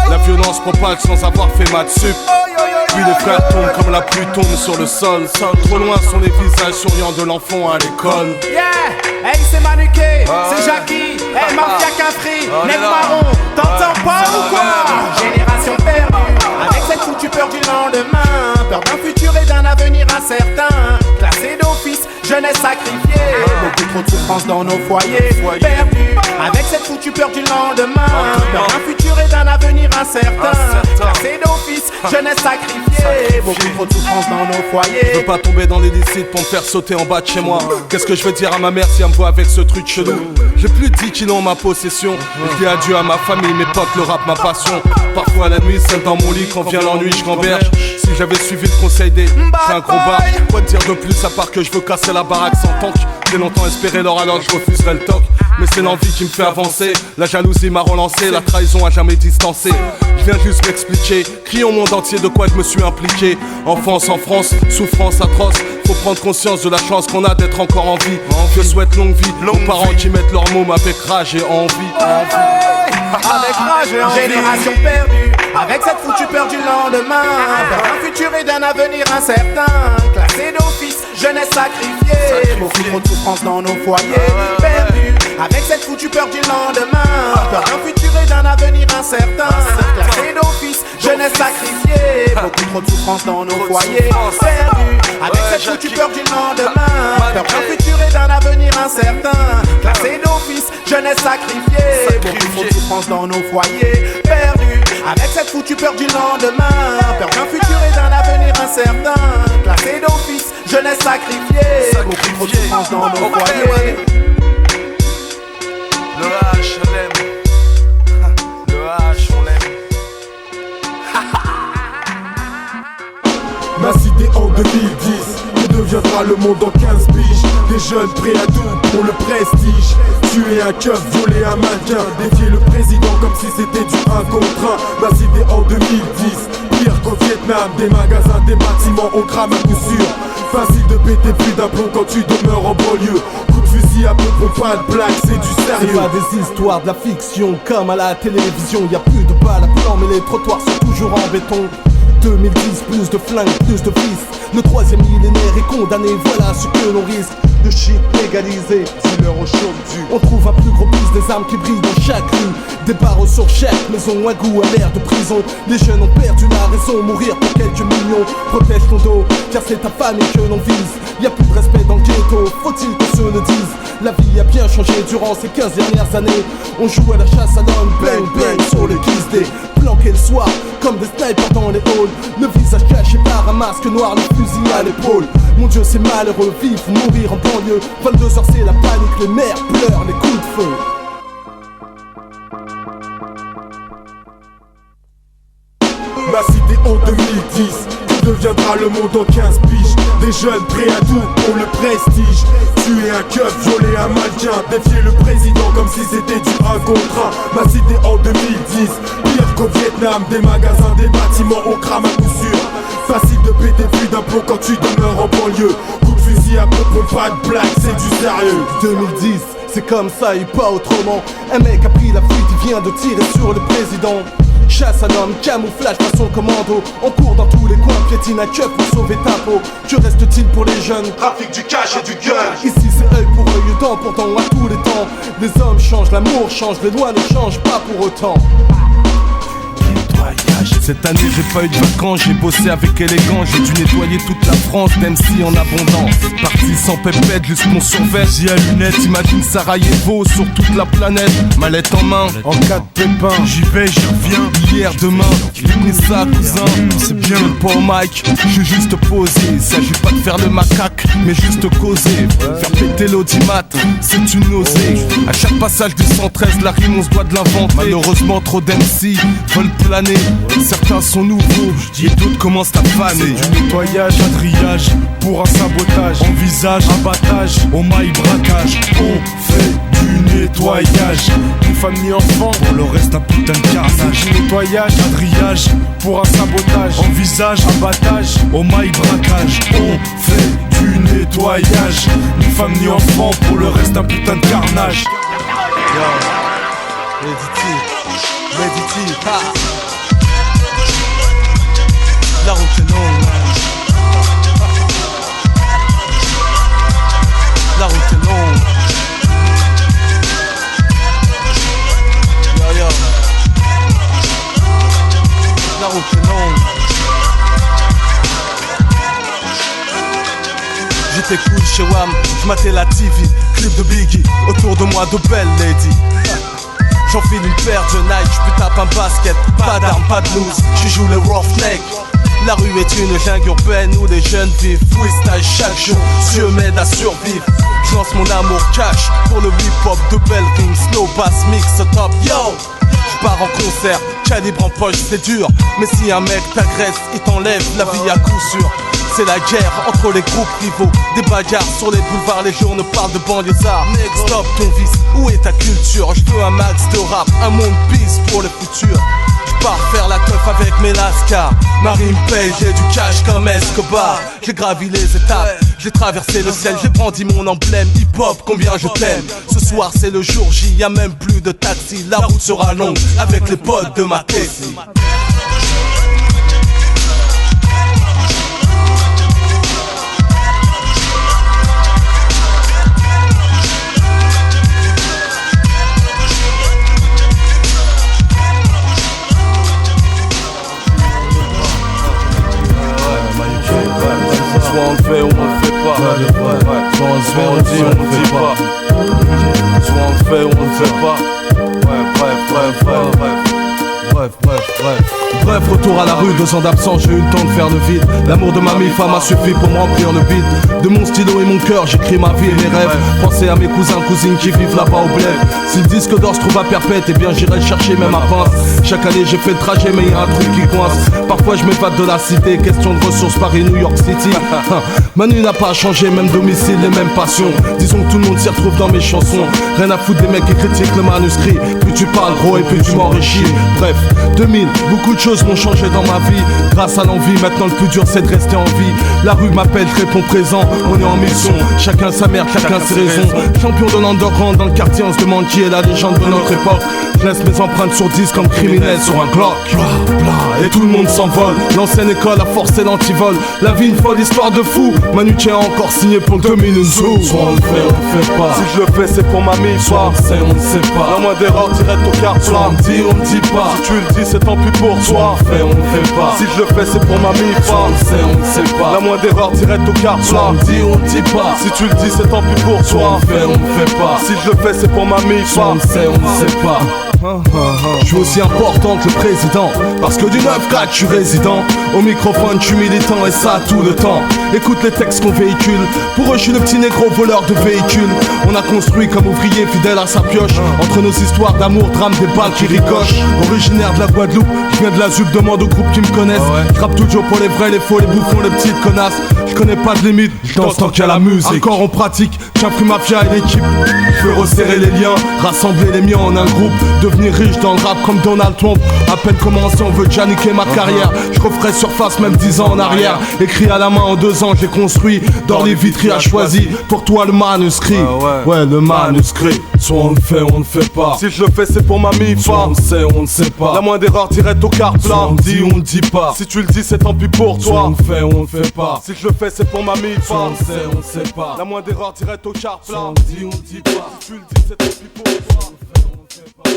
La violence propage sans avoir fait maths sup. Puis les frères tombent comme la pluie tombe sur le sol. Trop loin sont les visages souriants de l'enfant à l'école. Yeah, hey c'est Manuké, c'est Jackie, hey Mafia Cafri, Nec Marron, t'entends pas ou quoi? Génération perdue, avec cette foutue peur du lendemain, peur d'un futur et d'un avenir incertain. Classé d'office, jeunesse sacrifiée, beaucoup trop de souffrance dans nos foyers. Perdus, avec cette foutue peur du lendemain, peur d'un futur et d'un avenir incertain. Classé d'office, jeunesse sacrifiée, beaucoup trop de souffrance dans nos foyers. Je veux pas tomber dans les décides pour me faire sauter en bas de chez moi. Qu'est-ce que je veux dire à ma mère si elle me voit avec ce truc chelou? J'ai plus de 10 kilos en ma possession. Je dis adieu à ma famille, mes potes, le rap, ma passion. Parfois la nuit, seul dans mon lit, quand vient l'ennui, je gamberge. Si j'avais suivi le conseil des un combat, quoi dire de plus à part que je veux casser la baraque sans tank. J'ai longtemps espéré leur alors je refuserais le toc. Mais c'est l'envie qui me fait avancer. La jalousie m'a relancé, la trahison a jamais distancé. Je viens juste m'expliquer, crier au monde entier de quoi je me suis impliqué. Enfance en France, souffrance atroce. Faut prendre conscience de la chance qu'on a d'être encore en vie. Je souhaite longue vie aux parents qui mettent leurs mômes avec rage et envie. Avec rage et envie. Génération perdue, avec cette foutue peur du lendemain, peur d'un futur et d'un avenir incertain. Classé d'office, jeunesse sacrifiée, beaucoup trop de souffrance dans nos foyers. Perdus, avec cette foutue peur du lendemain, peur d'un futur et d'un avenir incertain. Classé d'office, jeunesse sacrifiée, beaucoup trop de souffrance dans nos foyers. Perdus, avec cette foutue peur du lendemain, peur d'un futur et d'un avenir incertain. Classé d'office, jeunesse sacrifiée, beaucoup trop de souffrance dans nos foyers. Perdus, avec cette foutue peur du lendemain, peur d'un futur et d'un avenir incertain. Classé d'office, jeunesse sacrifiée, beaucoup trop de souffrance dans nos foyers. Le H, on l'aime. Le H, on l'aime. Ma cité en 2010, que deviendra le monde en 15 piges. Des jeunes prêts à tout pour le prestige. Tuer un keuf, voler un mannequin, défier le président comme si c'était du 1 contre 1. Ma cité en 2010, pire qu'au Vietnam. Des magasins, des bâtiments, on crame à coup sûr. Facile de péter plus d'un plomb quand tu demeures en banlieue. Coup de fusil à peu pas de blague, c'est du sérieux. C'est pas des histoires de la fiction comme à la télévision. Y'a plus de balles à plan mais les trottoirs sont toujours en béton. 2010, plus de flingues, plus de vices. Le troisième millénaire est condamné, voilà ce que l'on risque. De shit légalisé, dealer au chaud du. On trouve un plus gros plus des armes qui brillent dans chaque rue. Des barreaux sur chaque maison, un goût amer de prison. Les jeunes ont perdu la raison, mourir pour quelques millions. Protège ton dos, car c'est ta famille que l'on vise. Y'a plus de respect dans le ghetto, faut-il que se le dise. La vie a bien changé durant ces 15 dernières années. On joue à la chasse à l'homme, bang bang sur les guises des planqués le soir, comme des snipers dans les halls. Le visage caché par un masque noir, le fusil à l'épaule. Mon Dieu c'est malheureux, vivre ou mourir en banlieue. 22h c'est la panique, les mères pleurent, les coups de feu. Ma cité en 2010, que deviendra le monde en 15 piges. Des jeunes prêts à tout pour le prestige. Tuer un keuf, violer un mannequin, défier le président comme si c'était du 1 contre 1. Ma cité en 2010, pire qu'au Vietnam. Des magasins, des bâtiments, on crame à coup sûr. Facile de péter plus d'un plomb quand tu demeures en banlieue. Coup de fusil à propos, pas de blague, c'est du sérieux. 2010, c'est comme ça et pas autrement. Un mec a pris la fuite, il vient de tirer sur le président. Chasse à l'homme, camouflage façon commando. On court dans tous les coins, piétine un keuf pour sauver ta peau. Que reste-t-il pour les jeunes? Trafic du cash et du gun. Ici c'est œil pour œil, dent pour dent, à tous les temps. Les hommes changent, l'amour change, les lois ne changent pas pour autant. Cette année j'ai pas eu de vacances, j'ai bossé avec élégance. J'ai dû nettoyer toute la France d'MC en abondance. Parti sans pépette, juste mon survêt, j'ai à lunettes. Imagine Sarajevo sur toute la planète. Mallette en main, en cas de pépin. J'y vais, j'y reviens, hier, demain. Écoutez ça cousin, c'est bien le pour Mike. J'suis juste posé, il s'agit pas de faire le macaque, mais juste causer. Faire péter l'audimat, c'est une nausée. À chaque passage du 113, la rime on se doit de l'inventer. Malheureusement trop d'MC veulent planer. Certains sont nouveaux et d'autres commencent à faner. Du nettoyage, quadrillage, pour un sabotage. Envisage, abattage, au maille braquage. On fait du nettoyage. Ni femme ni enfant, pour le reste un putain de carnage. Du nettoyage, quadrillage, pour un sabotage. Envisage, abattage, au maille braquage. On fait du nettoyage. Ni femme ni enfant, pour le reste un putain de carnage. Mediti, ha. La route J'étais cool chez Wham, j'matais la TV, clip de Biggie, autour de moi de belles ladies. J'enfile une paire de Nike, j'peux tape un basket, pas d'armes, pas de loose, j'y joue les roughneck. La rue est une jungle urbaine où les jeunes vivent freestyle chaque jour, Dieu m'aide à survivre. J'lance mon amour cash pour le hip-hop de Belking, slow bass mix top, yo. J'pars en concert, calibre en poche c'est dur, mais si un mec t'agresse, il t'enlève la vie à coup sûr. C'est la guerre entre les groupes rivaux, des bagarres sur les boulevards, les journaux parlent de banlieusards. Stop ton vice, où est ta culture? Je veux un max de rap, un monde peace pour le futur. J'pars faire la teuf avec mes lascars, Marie me paye, j'ai du cash comme Escobar. J'ai gravi les étapes, j'ai traversé le ciel, j'ai brandi mon emblème hip-hop, combien je t'aime. Ce soir c'est le jour J, y'a même plus de taxi, la route sera longue avec les potes de ma Tessie. Soit on le fait ou on le fait pas. Soit on le fait, on le dit, on le dit pas. Soit on le fait ou on le fait pas. Bref, retour à la rue, 2 ans d'absence, j'ai eu le temps de faire le vide. L'amour de ma mi-femme m'a suffi pour me remplir le vide. De mon stylo et mon cœur, j'écris ma vie et mes rêves. Pensez à mes cousins, cousines qui vivent là-bas au bled. Si le disque d'or se trouve à Perpète, eh bien j'irai le chercher même à Pince. Chaque année j'ai fait le trajet mais y'a un truc qui coince. Parfois je m'évade de la cité, question de ressources Paris, New York City. Manu n'a pas changé, même domicile, les mêmes passions. Disons que tout le monde s'y retrouve dans mes chansons. Rien à foutre des mecs qui critiquent le manuscrit. Plus tu parles gros et plus tu m'enrichis. Bref, 2000, beaucoup de choses m'ont changé dans ma vie. Grâce à l'envie, maintenant le plus dur c'est de rester en vie. La rue m'appelle, je réponds présent, on est en mission. Chacun sa merde, chacun ses raisons. Champion de l'underground dans le quartier, on se demande qui est la légende de notre époque. Je laisse mes empreintes sur 10 comme criminel sur un Glock. Et tout le monde s'envole, l'ancienne école a forcé l'antivol. La vie une folle histoire de fou, Manu tient encore signé pour le 2000 Zoo. Soit on le fait, on le fait pas. Si je le fais c'est pour ma mie, soit on le sait, on le sait pas. La moindre erreur direct au carton. Soit on me dit, on me dit pas. Si tu le dis c'est tant pis pour toi. Soit on le fait, on le fait pas. Si je le fais c'est pour ma mie, soit on le sait, on le sait pas. La moindre erreur direct au carton. Soit on me dit, on me dit pas. Si tu le dis c'est tant pis pour toi. Soit on le fait, on le fait pas. Si je le fais c'est pour ma mie, soit on le sait, on le sait pas. Je suis aussi important que le président, parce que du 9-4 je suis résident. Au microphone je suis militant et ça tout le temps. Écoute les textes qu'on véhicule. Pour eux je suis le petit négro voleur de véhicules. On a construit comme ouvrier fidèle à sa pioche. Entre nos histoires d'amour, drame, des balles qui ricochent. Originaire de la Guadeloupe, je viens de la ZUP, demande aux groupes qui me connaissent. Je rappe toujours pour les vrais, les faux, les bouffons, les petites connasses. Je connais pas de limite, je danse tant qu'il y a la musique. Encore on pratique, tiens pris mafia et l'équipe. Je veux resserrer les liens, rassembler les miens en un groupe. Devenir riche dans le rap comme Donald Trump. À peine commencé, on veut déjà niquer ma carrière. Je referai surface même 10 ans en arrière. Écrit à la main en 2 ans, j'ai construit. D'Orly Vitry a choisi pour toi le manuscrit. Ouais, le manuscrit. Soit on le fait, on le fait pas. Si je le fais c'est pour ma mie, soit on le sait, on le sait pas. La moindre erreur direct au carton. Soit on le dit, on le dit pas. Si tu le dis c'est tant pis pour toi. Soit on le fait, on le fait pas. Si je le fais c'est pour ma mie, soit on le sait, on le sait pas. La moindre erreur direct au carton. Soit on le dit, on le dit pas. Si tu le dis c'est tant pis pour toi. Soit on le fait, on le fait pas.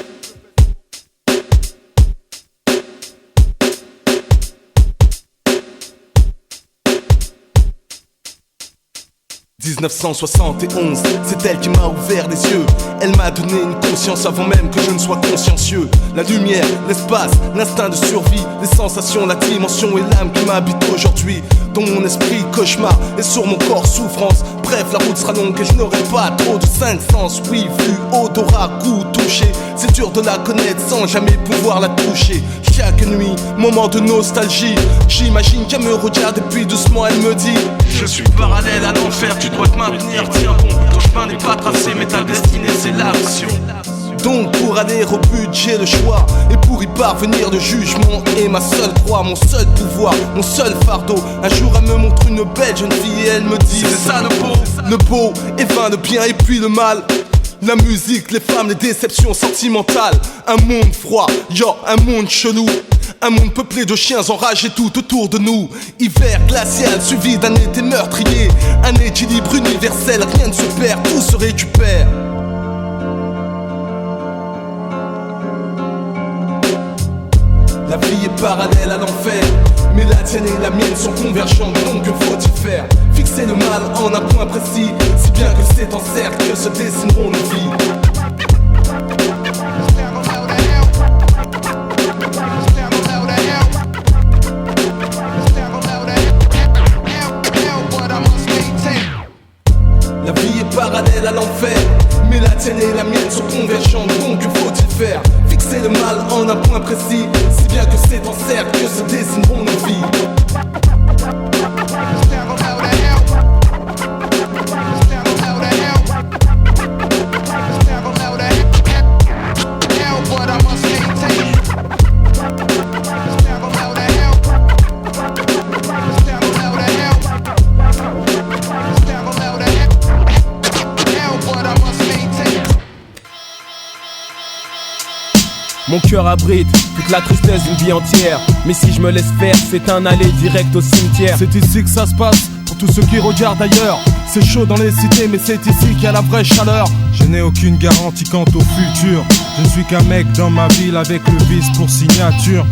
1971, c'est elle qui m'a ouvert les yeux. Elle m'a donné une conscience avant même que je ne sois consciencieux. La lumière, l'espace, l'instinct de survie, les sensations, la dimension et l'âme qui m'habitent aujourd'hui. Dans mon esprit, cauchemar et sur mon corps, souffrance. Bref, la route sera longue et je n'aurai pas trop de 5 sens. Oui, vue, odorat, goût, toucher. C'est dur de la connaître sans jamais pouvoir la toucher. Chaque nuit, moment de nostalgie. J'imagine qu'elle me regarde et puis doucement elle me dit: je suis parallèle à l'enfer, tu dois te maintenir. Tiens bon, ton chemin n'est pas tracé mais ta destinée c'est la mission. Donc pour aller au but j'ai le choix. Et pour y parvenir le jugement est ma seule croix. Mon seul pouvoir, mon seul fardeau. Un jour elle me montre une belle jeune fille et elle me dit: c'est ça le beau. Le beau est vain, le bien et puis le mal. La musique, les femmes, les déceptions sentimentales. Un monde froid, yo, un monde chelou. Un monde peuplé de chiens enragés tout autour de nous. Hiver glacial suivi d'un été meurtrier. Un équilibre universel, rien ne se perd, tout se récupère. La vie est parallèle à l'enfer, mais la tienne et la mienne sont convergentes, donc que faut-il faire? Fixer le mal en un point précis, si bien que c'est en cercle que se dessineront nos vies. La vie est parallèle à l'enfer, mais la tienne et la mienne sont convergentes, donc que faut-il faire? Fixer le mal en un point précis, si bien que c'est en cercle que se dessineront nos vies. Mon cœur abrite toute la tristesse d'une vie entière. Mais si je me laisse faire, c'est un aller direct au cimetière. C'est ici que ça se passe, pour tous ceux qui regardent ailleurs. C'est chaud dans les cités, mais c'est ici qu'il y a la vraie chaleur. Je n'ai aucune garantie quant au futur. Je ne suis qu'un mec dans ma ville avec le vice pour signature.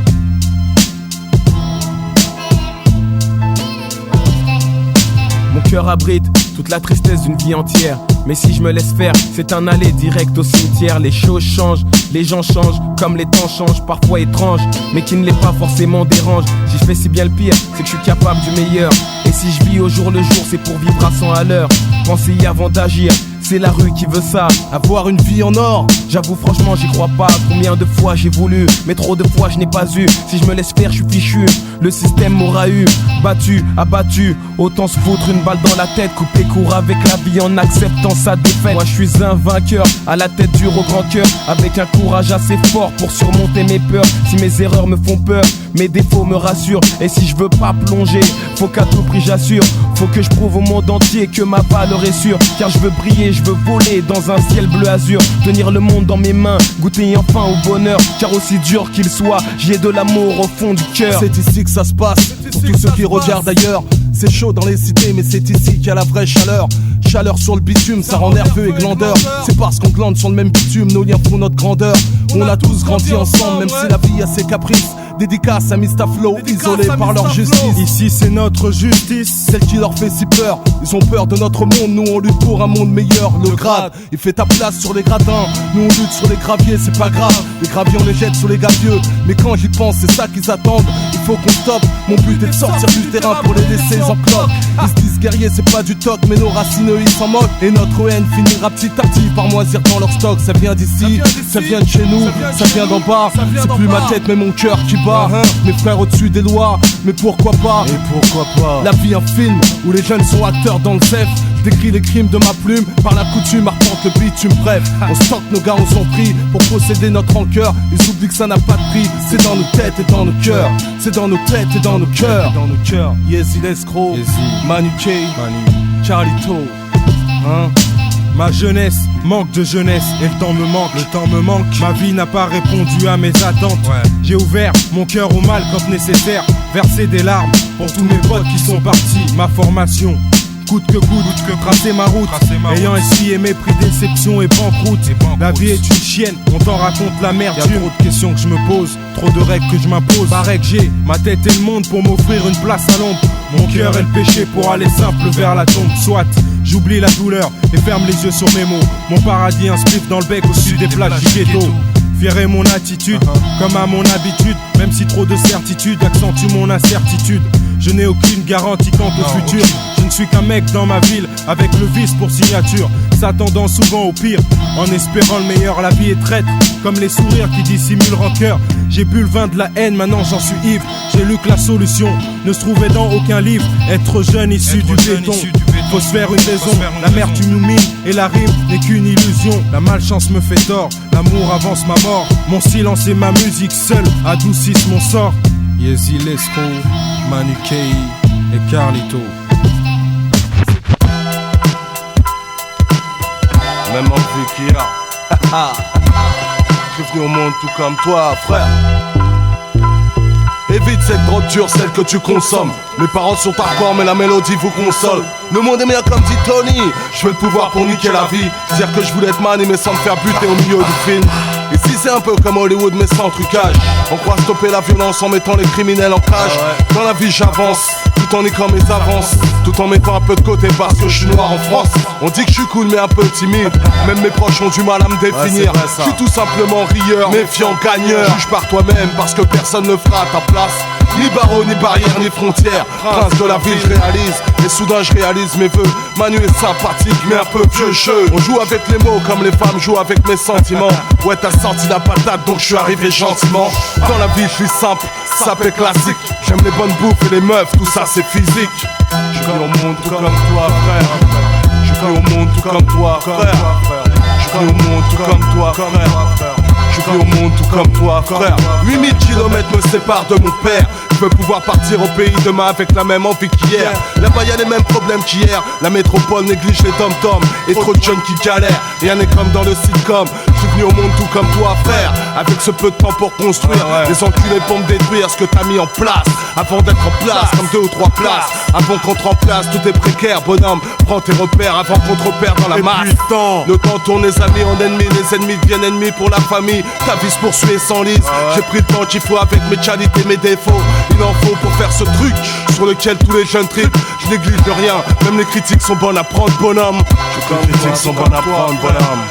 Mon cœur abrite toute la tristesse d'une vie entière. Mais si je me laisse faire, c'est un aller direct au cimetière. Les choses changent, les gens changent, comme les temps changent, parfois étranges, mais qui ne l'est pas forcément dérange. Si je fais si bien le pire, c'est que je suis capable du meilleur. Et si je vis au jour le jour, c'est pour vivre à 100 à l'heure. Pensez y avant d'agir, c'est la rue qui veut ça. Avoir une vie en or, j'avoue franchement j'y crois pas. Combien de fois j'ai voulu, mais trop de fois je n'ai pas eu. Si je me laisse faire je suis fichu, le système m'aura eu. Battu, abattu, autant se foutre une balle dans la tête. Couper court avec la vie en acceptant sa défaite. Moi je suis un vainqueur, à la tête dure au grand cœur, avec un courage assez fort pour surmonter mes peurs. Si mes erreurs me font peur, mes défauts me rassurent. Et si je veux pas plonger, faut qu'à tout prix j'assure. Faut que je prouve au monde entier que ma valeur est sûre. Car je veux briller, je veux voler dans un ciel bleu azur. Tenir le monde dans mes mains, goûter enfin au bonheur. Car aussi dur qu'il soit, j'y ai de l'amour au fond du cœur. C'est ici que ça se passe, pour tous ceux qui regardent ailleurs. C'est chaud dans les cités, mais c'est ici qu'il y a la vraie chaleur. Chaleur sur le bitume, ça rend nerveux et glandeur. C'est parce qu'on glande sur le même bitume, nos liens font notre grandeur. On a tous grandi ensemble, même si la vie a ses caprices. Dédicace à Mr. Flow, isolés par leur justice. Ici c'est notre justice, celle qui leur fait si peur. Ils ont peur de notre monde, nous on lutte pour un monde meilleur. Le grade, il fait ta place sur les gradins. Nous on lutte sur les graviers, c'est pas grave. Les graviers on les jette sur les gavieux. Mais quand j'y pense, c'est ça qu'ils attendent. Il faut qu'on stoppe, mon but est de sortir du terrain pour les laisser en cloque. Ils se disent guerriers, c'est pas du toc, mais nos racines ils s'en moquent. Et notre haine finira petit à petit par moisir dans leur stock. Ça vient d'ici, ça vient de chez nous, ça vient d'en bas. C'est plus ma tête mais mon cœur qui bat. Mes frères au-dessus des lois, mais pourquoi pas? Et pourquoi pas? La vie un film où les jeunes sont acteurs dans le zef. Décrit les crimes de ma plume, par la coutume, arpente le bitume. Bref, on stocke nos gars, on s'en prie pour posséder notre rancœur. Ils oublient que ça n'a pas de prix. C'est dans nos têtes et dans nos cœurs. C'est dans nos têtes et dans nos cœurs. Yezi l'escroc, Manu K, Charlito. Ma jeunesse manque de jeunesse et le temps me manque, Ma vie n'a pas répondu à mes attentes. J'ai ouvert mon cœur au mal quand nécessaire, versé des larmes pour tous mes potes qui sont partis. Ma formation, coûte que tracer ma route, ayant essuyé mépris, déception et banqueroute. La vie est une chienne, on t'en raconte la merde. Y'a trop de questions que je me pose, trop de règles que je m'impose. Paraît que j'ai ma tête et le monde pour m'offrir une place à l'ombre. Mon cœur est le péché pour aller simple vers la tombe. Soit j'oublie la douleur et ferme les yeux sur mes mots. Mon paradis, un spliff dans le bec au sud des plages du ghetto. Fier est mon attitude, comme à mon habitude. Même si trop de certitude accentue mon incertitude. Je n'ai aucune garantie quant au futur. Je ne suis qu'un mec dans ma ville, avec le vice pour signature. S'attendant souvent au pire, en espérant le meilleur. La vie est traître, comme les sourires qui dissimulent rancœur. J'ai bu le vin de la haine, maintenant j'en suis ivre. J'ai lu que la solution ne se trouvait dans aucun livre. Être jeune issu du béton, faut se faire une raison. L'amertume nous mine et la rime n'est qu'une illusion. La malchance me fait tort, l'amour avance ma mort. Mon silence et ma musique seule adoucissent mon sort. Yezi Lesco, Manu K et Carlito. Même en vue qu'il y a. Je suis venu au monde tout comme toi, frère. Évite cette drogue dure, celle que tu consommes. Les paroles sont hardcore mais la mélodie vous console. Le monde est meilleur comme dit Tony. Je veux le pouvoir pour niquer la vie. Dire que je voulais être man mais sans me faire buter au milieu du film. Ici c'est un peu comme Hollywood mais sans trucage. On croit stopper la violence en mettant les criminels en cage. Dans la vie j'avance, tout en niquant mes avances, tout en mettant un peu de côté parce que je suis noir en France. On dit que je suis cool mais un peu timide, même mes proches ont du mal à me définir. Je suis tout simplement rieur, méfiant, gagneur. Juge par toi-même parce que personne ne fera à ta place. Ni barreaux, ni barrières, ni frontières. Prince de la ville, je réalise. Et soudain je réalise mes vœux. Manu est sympathique mais un peu vieux jeu. On joue avec les mots comme les femmes jouent avec mes sentiments. Ouais t'as senti la patate donc je suis arrivé gentiment. Dans la vie je suis simple, sapé classique. J'aime les bonnes bouffes et les meufs, tout ça c'est physique. Je vis au monde tout comme toi frère. Je vis au monde tout comme toi frère. Je vis au monde tout comme toi frère. Je vis au monde tout comme toi frère. 8000 km me séparent de mon père. Je veux pouvoir partir au pays demain avec la même envie qu'hier. Là-bas y'a les mêmes problèmes qu'hier. La métropole néglige les tom-toms et trop de jeunes qui galèrent. Rien n'est comme dans le sitcom. Je suis venu au monde tout comme toi frère. Avec ce peu de temps pour construire. Les enculés pour me détruire ce que t'as mis en place. Avant d'être en place comme 2 ou 3 places. Avant qu'on te remplace, tout est précaire bonhomme. Prends tes repères avant qu'on te repère dans la masse. Le temps tourne les amis en ennemis. Les ennemis deviennent ennemis pour la famille. Ta vie se poursuit sans lise. J'ai pris le temps qu'il faut avec mes qualités, mes défauts. Il en faut pour faire ce truc sur lequel tous les jeunes tripent. Je néglige de rien, même les critiques sont bonnes à prendre bonhomme. Les critiques sont bonnes à prendre bonhomme.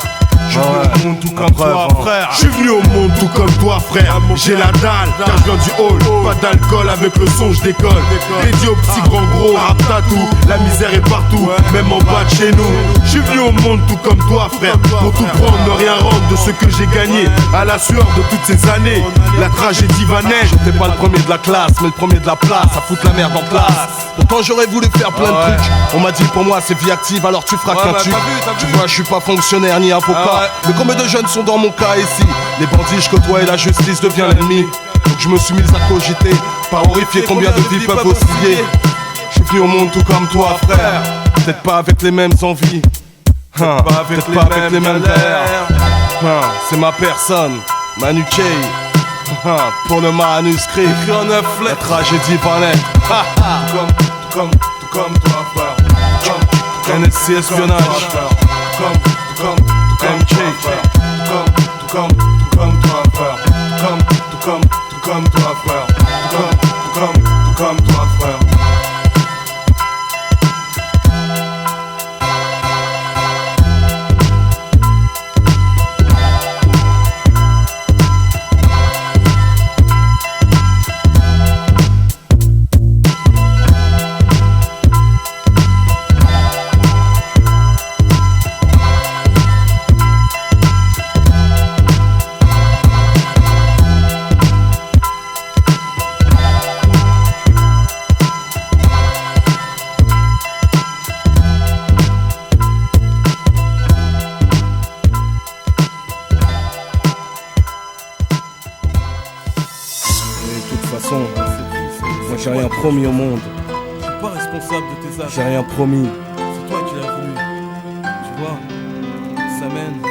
Je suis venu au monde tout comme toi frère. Je suis venu au monde tout comme toi frère. J'ai la dalle car je viens du hall. Pas d'alcool avec le son je décolle. Dédié aux petits grands gros rap tatou. La misère est partout, même en bas de chez nous. Je suis venu au monde tout comme toi frère. Pour tout prendre, ne rien rendre de ce que j'ai gagné. À la sueur de toutes ces années, la tragédie va naître. J'étais pas le premier de la classe, mais le premier de la place. À foutre la merde en place. Pourtant j'aurais voulu faire plein de trucs. On m'a dit pour moi c'est vie active alors tu feras qu'un tube. Tu vois je suis pas fonctionnaire ni avocat. Mais combien de jeunes sont dans mon cas ici? Les bandits je côtoie et la justice devient l'ennemi. Donc je me suis mis à cogiter, pas horrifié combien de vies peuvent osciller. Je suis venu au monde tout comme toi frère. Peut-être pas avec les mêmes envies, peut-être pas avec les mêmes vers. C'est ma personne, Manu K. Pour le manuscrit, la tragédie va naître. Tout comme toi frère. NSC espionnage. Tout comme MK. Tout comme toi frère. Tout comme toi frère. Tout comme toi frère. Moi j'ai rien promis au monde. Je suis pas responsable de tes actes. J'ai rien promis. C'est toi qui l'as voulu. Tu vois, ça mène.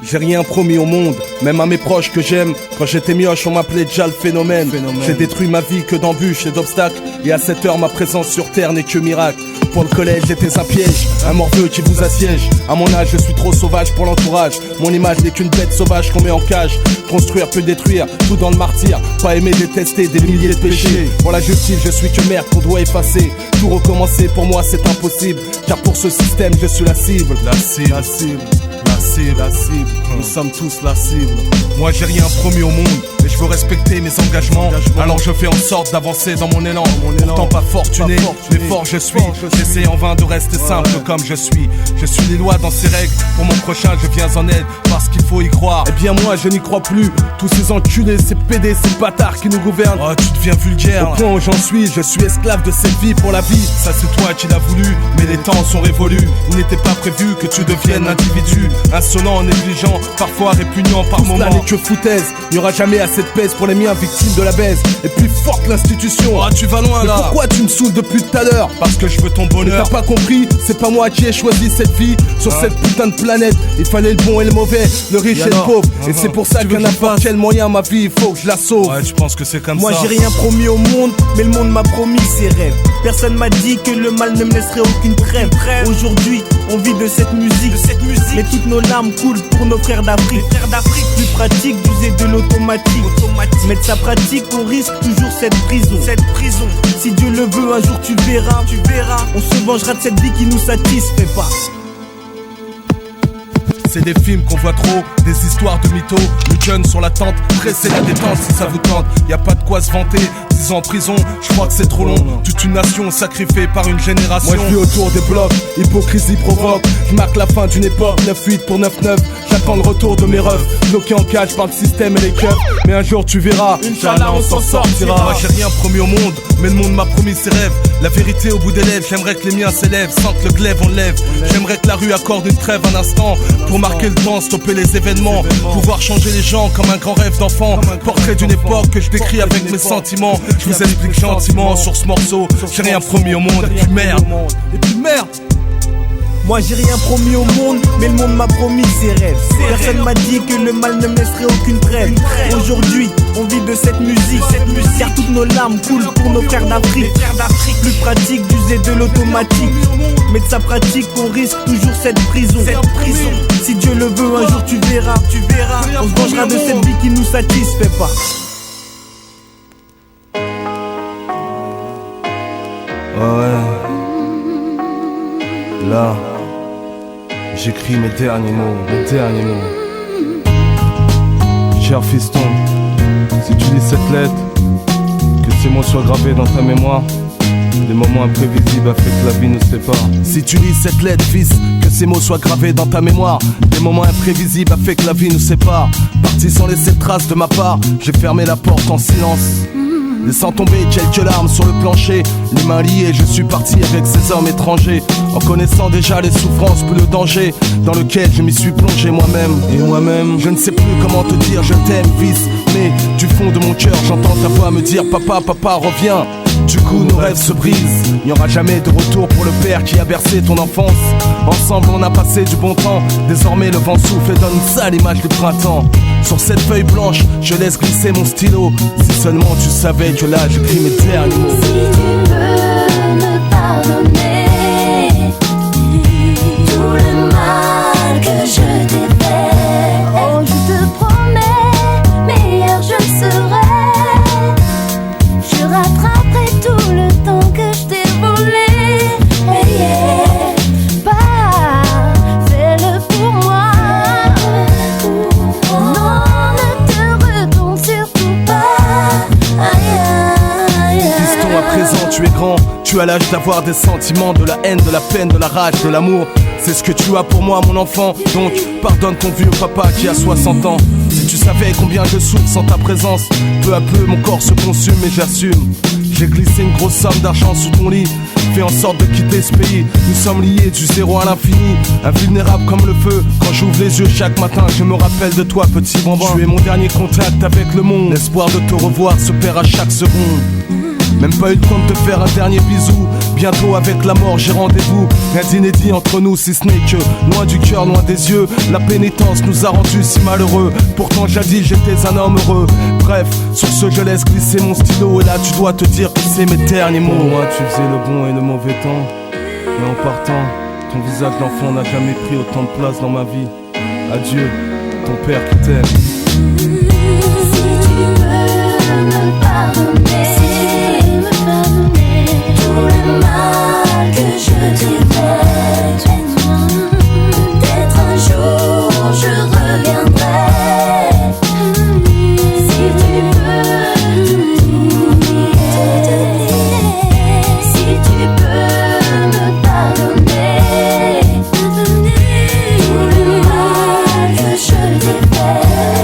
J'ai rien promis au monde, même à mes proches que j'aime. Quand j'étais mioche on m'appelait déjà le phénomène. J'ai détruit ma vie que d'embûches et d'obstacles. Et à cette heure ma présence sur terre n'est que miracle. Pour le collège j'étais un piège, un morveux qui vous assiège. À mon âge je suis trop sauvage pour l'entourage. Mon image n'est qu'une bête sauvage qu'on met en cage. Construire peut détruire, tout dans le martyr. Pas aimer, détester des milliers de péchés. Pour la justice je suis que merde qu'on doit effacer. Tout recommencer pour moi c'est impossible. Car pour ce système je suis la cible. La cible, la cible, la cible, la cible. Nous sommes tous la cible. Moi j'ai rien promis au monde, mais je veux respecter mes engagements. Alors je fais en sorte d'avancer dans mon élan. Pourtant pas fortuné, mais fort je suis. J'essaie en vain de rester simple comme je suis. Je suis les lois dans ces règles. Pour mon prochain je viens en aide parce qu'il faut y croire. Eh bien moi je n'y crois plus. Tous ces enculés, ces PD, ces bâtards qui nous gouvernent. Oh tu deviens vulgaire. Au point où j'en suis, je suis esclave de cette vie pour la vie. Ça c'est toi qui l'as voulu, mais les temps sont révolus. Il n'était pas prévu que tu deviennes individu insolent, négligent, parfois répugnant par moments. Tout cela n'est que foutaise, il n'y aura jamais assez de pèse pour les miens victimes de la baise. Et plus forte l'institution. Ah, tu vas loin là. Mais pourquoi tu me saoules depuis tout à l'heure? Parce que je veux ton bonheur. Mais t'as pas compris, c'est pas moi qui ai choisi cette vie. Sur cette putain de planète, il fallait le bon et le mauvais, le riche et le pauvre. Et c'est pour ça qu'à n'importe quel moyen ma vie, il faut que je la sauve. Ouais, je pense que c'est comme moi, ça. Moi j'ai rien promis au monde, mais le monde m'a promis ses rêves. Personne m'a dit que le mal ne me laisserait aucune trêve. Aujourd'hui, on vit de cette musique, mais toutes nos larmes coulent pour nos frères d'Afrique. Plus pratique d'user de l'automatique. Mettre sa pratique, on risque toujours cette prison. Si Dieu le veut, un jour tu verras. On se vengera de cette vie qui nous satisfait pas. C'est des films qu'on voit trop, des histoires de mythos. Le jeune sur la tente, pressez la détente si ça vous tente. Y a pas de quoi se vanter, 10 ans en prison, je crois que c'est trop long. Toute une nation sacrifiée par une génération. Moi je vis autour des blocs, hypocrisie provoque. Je marque la fin d'une époque, 9-8 pour 9-9. J'attends le retour de mes refs, bloqués en cage par le système et les keufs. Mais un jour tu verras, Inch'Allah on s'en sortira. Moi j'ai rien promis au monde, mais le monde m'a promis ses rêves. La vérité au bout des lèvres, j'aimerais que les miens s'élèvent. Sans que le glaive enlève, j'aimerais que la rue accorde une trêve un instant. Pour marquer le temps, stopper les événements, pouvoir changer les gens comme un grand rêve d'enfant. Portrait d'une époque que je décris avec mes sentiments. Je vous explique gentiment sur ce morceau. J'ai rien promis au monde, et puis merde. Moi j'ai rien promis au monde, mais le monde m'a promis ses rêves. Personne m'a dit que le mal ne me laisserait aucune trêve. Aujourd'hui, on vit de cette musique, car toutes nos larmes coulent pour nos frères d'Afrique. Plus pratique d'user de l'automatique, mais de sa pratique, on risque toujours cette prison. Si Dieu le veut, un jour tu verras. On se vengera de cette vie qui nous satisfait pas. Ouais. Là, j'écris mes derniers mots. Cher fiston, si tu lis cette lettre, que ces mots soient gravés dans ta mémoire. Des moments imprévisibles afin que la vie nous sépare. Si tu lis cette lettre, fils, que ces mots soient gravés dans ta mémoire. Des moments imprévisibles afin que la vie nous sépare. Parti sans laisser de traces de ma part, j'ai fermé la porte en silence. Laissant tomber quelques larmes sur le plancher, les mains liées, je suis parti avec ces hommes étrangers. En connaissant déjà les souffrances, puis le danger dans lequel je m'y suis plongé moi-même. Et moi-même, je ne sais plus comment te dire je t'aime, fils. Mais du fond de mon cœur, j'entends ta voix me dire papa, papa, reviens. Du coup nos rêves se brisent, il n'y aura jamais de retour pour le père qui a bercé ton enfance. Ensemble on a passé du bon temps, désormais le vent souffle et donne une sale image du printemps. Sur cette feuille blanche, je laisse glisser mon stylo. Si seulement tu savais que là j'écris mes derniers mots. Si tu peux me pardonner tout le mal que je t'ai fait, oh je te promets, meilleur je serai. Je rattraperai tout le temps que je t'ai volé. Hey, yeah. Bah, fais-le pour moi. Non, ne te retourne surtout pas. Aïe, aïe, aïe. Fiston, à présent tu es grand, tu as l'âge d'avoir des sentiments, de la haine, de la peine, de la rage, de l'amour. C'est ce que tu as pour moi mon enfant. Donc pardonne ton vieux papa qui a 60 ans. Si tu savais combien je souffre sans ta présence, peu à peu mon corps se consume et j'assume. J'ai glissé une grosse somme d'argent sous ton lit, fait en sorte de quitter ce pays. Nous sommes liés du zéro à l'infini, invulnérables comme le feu. Quand j'ouvre les yeux chaque matin, je me rappelle de toi petit bonbon. Tu es mon dernier contact avec le monde. L'espoir de te revoir se perd à chaque seconde. Même pas eu le temps de te faire un dernier bisou. Bientôt avec la mort j'ai rendez-vous. Rien d'inédit entre nous si ce n'est que loin du cœur, loin des yeux. La pénitence nous a rendus si malheureux. Pourtant jadis j'étais un homme heureux. Bref, sur ce je laisse glisser mon stylo. Et là tu dois te dire que c'est mes derniers mots. Moi tu faisais le bon et le mauvais temps. Mais en partant, ton visage d'enfant n'a jamais pris autant de place dans ma vie. Adieu, ton père qui t'aime. Si tu peux me pardonner tout le mal que je t'ai fait, peut-être un jour je reviendrai. Si tu peux t'oublier, si tu peux me pardonner tout le mal que je t'ai fait.